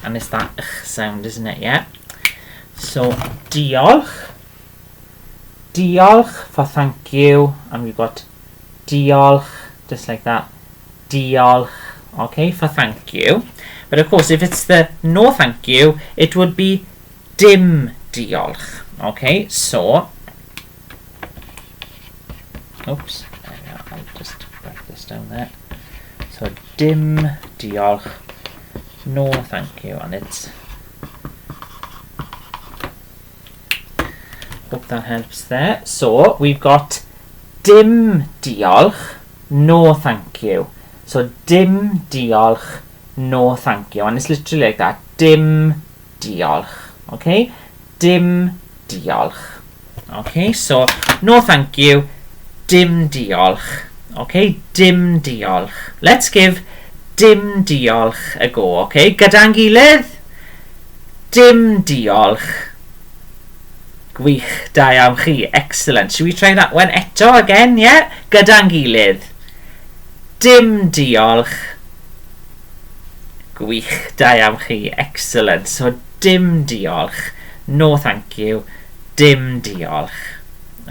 And it's that sound, isn't it? Yeah. So diolch. Diolch for thank you. And we've got diolch, just like that. Diolch, okay, for thank you. But of course, if it's the no thank you, it would be dim diolch. Okay, so oops, I'll just write this down there. So dim diolch, no thank you, and it's, hope that helps there. So we've got dim diolch, no thank you. So dim diolch, no thank you, and it's literally like that. Dim diolch, okay? Dim diolch. Okay, so no thank you, dim diolch. Okay, dim diolch. Let's give dim diolch a go, okay? Gyda'n gilydd. Dim diolch. Gwych, da iawn chi, excellent. Should we try that one eto again, yeah? Gyda'n gilydd. Dim diolch. Gwych, da iawn chi, excellent. So dim diolch. No thank you. Dim diolch.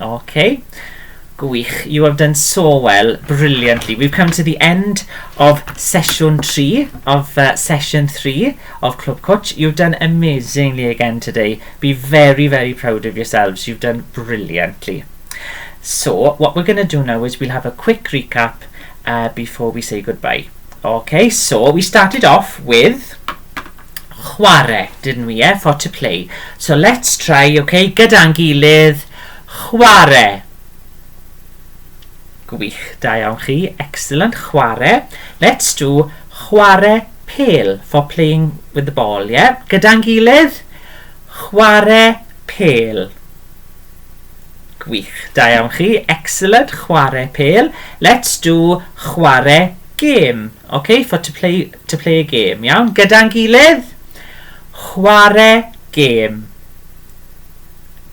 Okay. Gwych, you have done so well, brilliantly. We've come to the end of session 3 of session 3 of Clwb Cwtsh. You've done amazingly again today. Be very, very proud of yourselves. You've done brilliantly. So what we're going to do now is we'll have a quick recap before we say goodbye. Okay, so we started off with chwarae, didn't we? Yeah, for to play. So let's try, okay, gyda'n gilydd, chwarae. Gwych, da iawn chi, excellent, chwarae. Let's do chwarae pêl for playing with the ball, yeah? Gyda'n gilydd, chwarae pêl. Gwych, da iawn chi, excellent, chwarae pêl. Let's do chwarae game, okay, for to play a game, iawn? Gyda'n gilydd, chwarae game.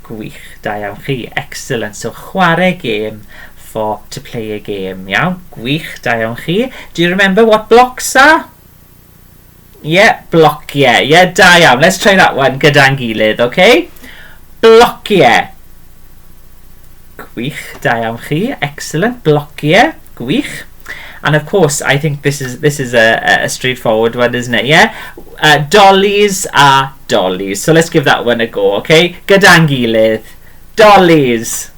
Gwych, da iawn chi, excellent. So chwarae game for to play a game, iawn? Gwych, da iawn chi. Do you remember what blocks are? Yeah, blociau. Yeah, da iawn. Let's try that one gyda'n gilydd, okay? Blociau. Gwych, da iawn chi, excellent. Blociau, gwych. And of course, I think this is a straightforward one, isn't it? Yeah. Dollies are dollies. So let's give that one a go, okay? Gyda'n gilydd, dollies.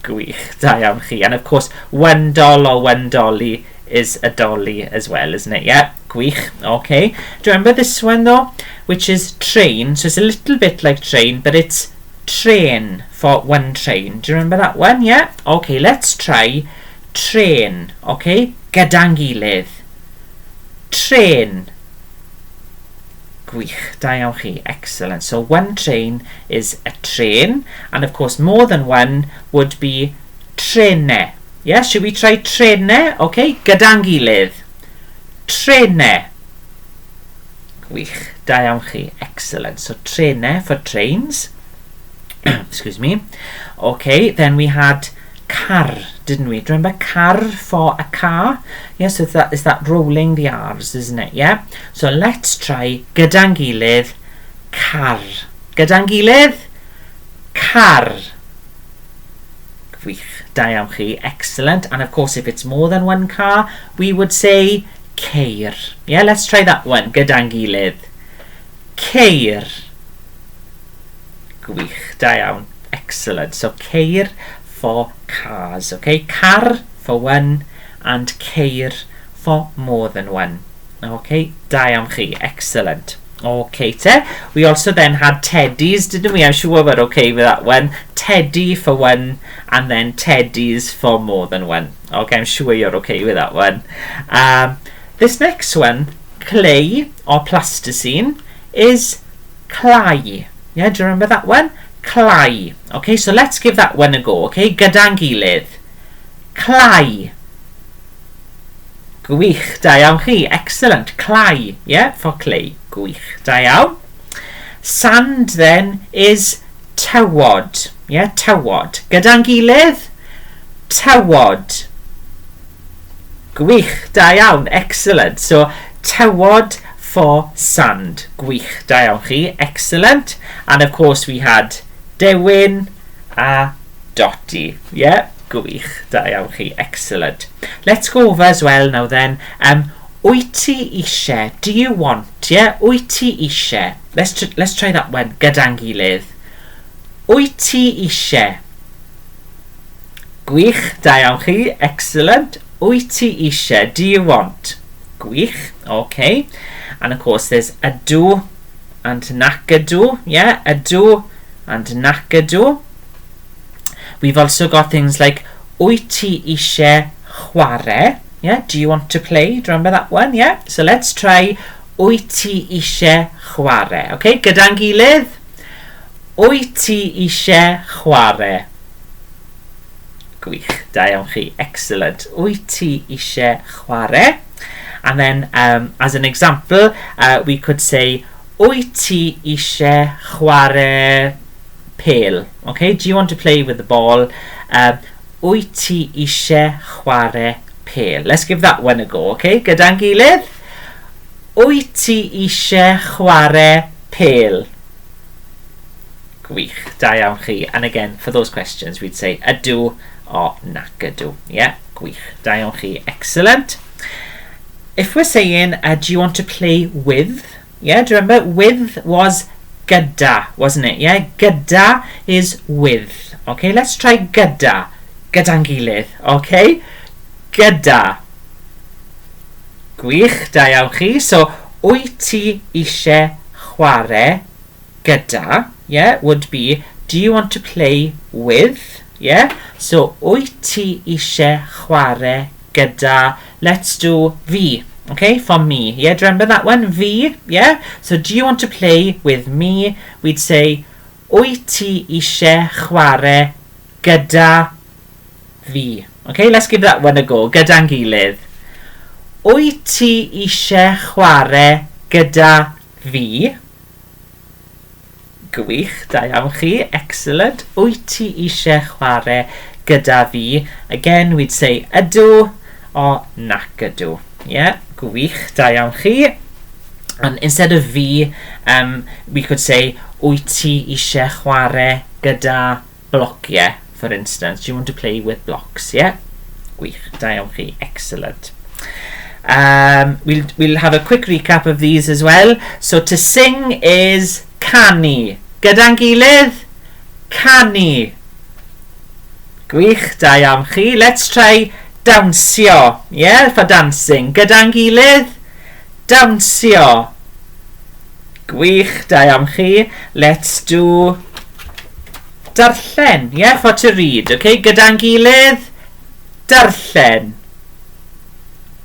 Gwych, da iawn chi. And of course, one doll or one dolly is a dolly as well, isn't it? Yeah. Gwych. Okay. Do you remember this one though, which is train? So it's a little bit like train, but it's train for one train. Do you remember that one? Yeah. Okay. Let's try train. Okay. Gyda'n gilydd. Train. Gwych, da iawn chi, excellent. So one train is a train, and of course more than one would be trenau. Yeah, should we try trenau? Okay, gyda'n gilydd. Trenau. Gwych, da iawn chi, excellent. So trenau for trains. Excuse me. Okay, then we had car, didn't we? Do you remember car for a car? Yes, so it's that rolling the R's, isn't it? Yeah. So let's try gyda'n gilydd, car. Gyda'n gilydd, car. Gwych, da iawn chi, excellent. And of course, if it's more than one car, we would say ceir. Yeah, let's try that one. Gyda'n gilydd, ceir. Gwych, da iawn, excellent. So ceir for cars, okay? Car for one and ceir for more than one. Okay, da iawn chi, excellent. Okay, te. We also then had teddies, didn't we? I'm sure we're okay with that one. Teddy for one and then teddies for more than one. Okay, I'm sure you're okay with that one. This next one, clay or plasticine, is clai. Yeah, do you remember that one? Clai. Okay, so let's give that one a go. Okay, gyda'n gilydd. Clai. Gwych, da iawn chi. Excellent. Clai. Yeah, for clay. Gwych, da iawn. Sand then is tywod. Yeah, tywod. Gyda'n gilydd. Tywod. Gwych, da iawn. Excellent. So, tywod for sand. Gwych, da iawn chi. Excellent. And of course we had Dewin a Dotty. Yeah, gwych, da iawn chi. Excellent. Let's go over as well now then. Wyt ti eisiau? Do you want? Yeah, wyt ti eisiau? Let's try that one. Gyda'n gilydd. Wyt ti eisiau? Gwych, da iawn chi. Excellent. Wyt ti eisiau? Do you want? Gwych. Okay. And of course there's ydw and nacydw. Yeah, ydw and nacydw. We've also got things like wyt ti eisiau chwarae? Yeah, do you want to play? Do you remember that one? Yeah. So let's try wyt ti eisiau chwarae. Okay, gyda'n gilydd. Wyt ti eisiau chwarae? Gwych, da iawn chi. Excellent. Wyt ti eisiau chwarae? And then, as an example, we could say, wyt ti eisiau chwarae pêl? Okay, do you want to play with the ball? Wyt ti eisiau chwarae pêl? Let's give that one a go, okay? Gyda'n gilydd? Wyt ti eisiau chwarae pêl? Gwych, da iawn chi. And again, for those questions, we'd say ydw or nacydw. Yeah, gwych, da iawn chi. Excellent. If we're saying, do you want to play with? Yeah, do you remember? With was gyda, wasn't it? Yeah, gyda is with. Okay, let's try gyda. Gyda'n gilydd. Okay, gyda. Gwych, da iawn chi. So, wyt ti eisiau chwarae gyda? Yeah, would be, do you want to play with? Yeah, so wyt ti eisiau chwarae gyda? Let's do fi. Okay, for me. Yeah, do you remember that one? Fi. Yeah, so do you want to play with me? We'd say wyt ti eisiau chwarae gyda fi. Okay, let's give that one a go. Gyda'n gilydd. Wyt ti eisiau chwarae gyda fi? Gwych, da iawn chi. Excellent. Wyt ti eisiau chwarae gyda fi? Again, we'd say ydw or nacydw. Yeah, gwych, da iawn chi. And instead of fi, we could say wyt ti eisiau chwarae gyda blociau, for instance. Do you want to play with blocks? Yeah, gwych, da iawn chi. Excellent. We'll have a quick recap of these as well. So to sing is canu. Gyda'n gilydd? Canu. Gwych, da iawn chi. Let's try dawnsio. Yeah, for dancing. Gyda'n gilydd? Dawnsio. Gwych, da iawn chi. Let's do darllen. Yeah, for to read. Okay, gyda'n gilydd? Darllen.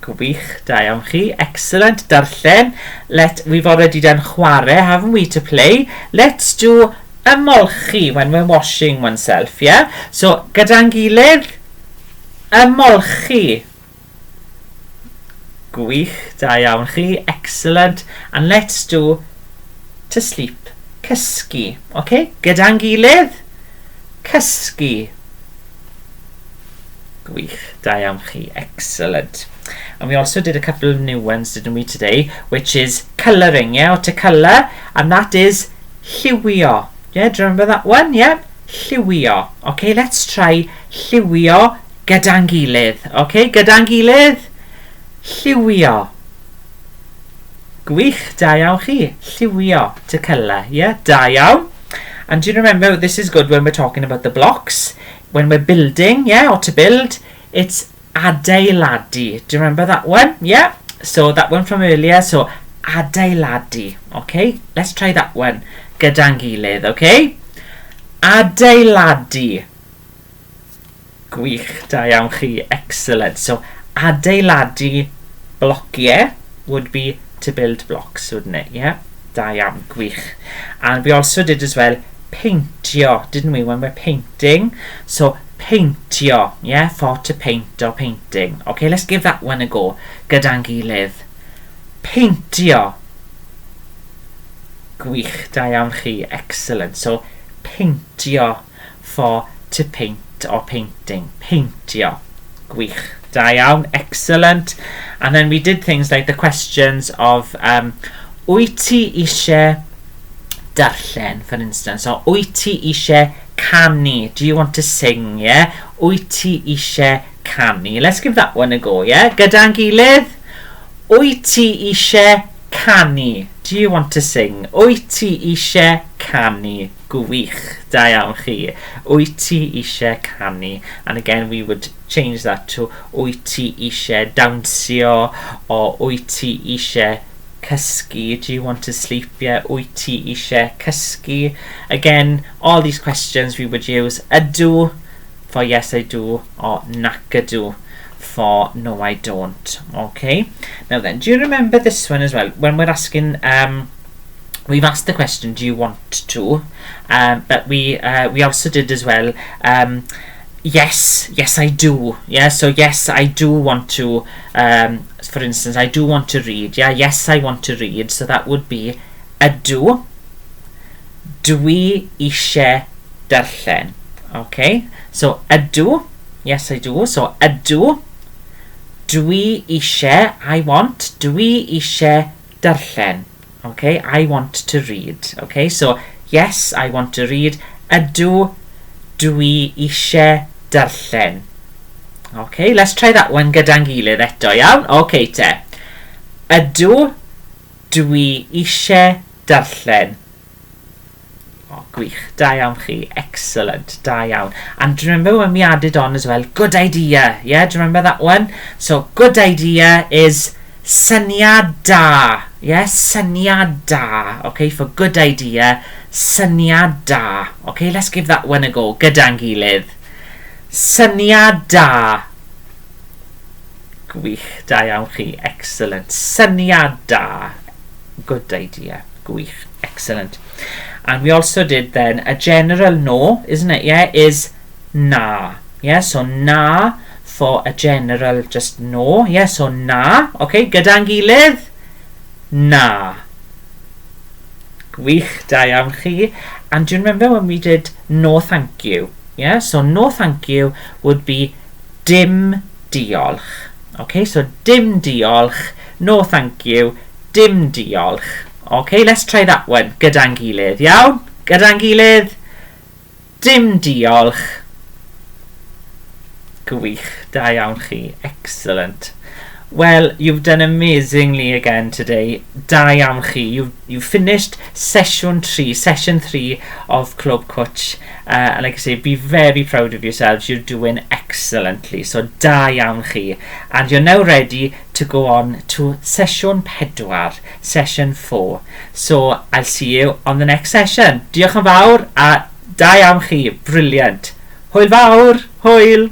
Gwych, da iawn chi. Excellent. Darllen. We've already done chwarae, haven't we, to play? Let's do ymolchi when we're washing oneself, yeah? So, gyda'n gilydd? Ymolchi. Gwych, da iawn chi. Excellent. And let's do to sleep. Cysgu. Okay? Gyda'n gilydd? Cysgu. Gwych, da iawn chi. Excellent. And we also did a couple of new ones, didn't we, today, which is colouring, yeah, or to colour, and that is lliwio. Yeah, do you remember that one? Yeah, lliwio. Okay, let's try lliwio gyda'n gilydd. Okay, gyda'n gilydd? Lliwio. Gwych, da iawn chi. Lliwio, to colour, yeah, da iawn. And do you remember, this is good when we're talking about the blocks, when we're building, yeah, or to build, it's adeiladu. Do you remember that one? Yeah. So that one from earlier. So adeiladu. Okay. Let's try that one. Gyda'n gilydd. Okay. Adeiladu. Gwych, da iawn chi. Excellent. So adeiladu blociau would be to build blocks, wouldn't it? Yeah. Da iawn, gwych. And we also did as well paintio, didn't we, when we're painting? So paintio, yeah, for to paint or painting. Okay, let's give that one a go. Gyda'n gilydd. Paintio. Gwych, da iawn chi, excellent. So paintio, for to paint or painting. Paintio. Gwych, da iawn, excellent. And then we did things like the questions of wyt ti eisiau darllen, for instance, or wyt ti eisiau canu? Do you want to sing, yeah? Wyt ti eisiau canu? Let's give that one a go, yeah? Gyda'n gilydd? Wyt ti eisiau canu? Do you want to sing? Wyt ti eisiau canu? Gwych, da iawn chi. Wyt ti eisiau canu? And again, we would change that to wyt ti eisiau dawnsio, or wyt ti eisiau cysgu. Do you want to sleep? Yeah, wyt ti eisiau cysgu? Again, all these questions we would use ydw for yes I do, or nac ydw for no I don't. Okay, now then, do you remember this one as well? When we're asking, we've asked the question, do you want to? But we also did as well, yes I do. Yeah, so yes I do want to, for instance, I do want to read. Yeah, yes I want to read. So that would be ydw dwi eisiau darllen. Okay, so ydw, yes I do. So ydw dwi eisiau, I want, dwi eisiau darllen. Okay, I want to read. Okay, so yes I want to read. Ydw dwi eisiau darllen. Okay, let's try that one gyda'n gilydd eto, iawn? Okay te. Ydw dwi eisiau darllen. Oh, gwych, da iawn chi, excellent, da iawn. And do you remember when we added on as well, good idea, yeah, do you remember that one? So, good idea is syniad da, yeah, syniad da, okay, for good idea, syniad da. Okay, let's give that one a go, gyda'n gilydd. Syniad da. Gwych, da iawn chi, excellent. Syniad da. Good idea, gwych, excellent. And we also did then a general no, isn't it? Yeah, is na. Yeah, so na for a general just no. Yeah, so na. Okay, gyda'n gilydd? Na. Gwych, da iawn chi. And do you remember when we did no thank you? Yeah, so no thank you would be dim diolch. Okay, so dim diolch, no thank you, dim diolch. Okay, let's try that one. Gyda'n gilydd, iawn? Gyda'n gilydd? Dim diolch. Gwych, da iawn chi. Excellent. Well, you've done amazingly again today. Da iawn chi. You've finished session 3 of Clwb Cwtsh. And like I say, be very proud of yourselves. You're doing excellently. So da iawn chi. And you're now ready to go on to sesiwn 4, session 4. So I'll see you on the next session. Diolch yn fawr a da iawn chi. Brilliant. Hwyl fawr. Hwyl.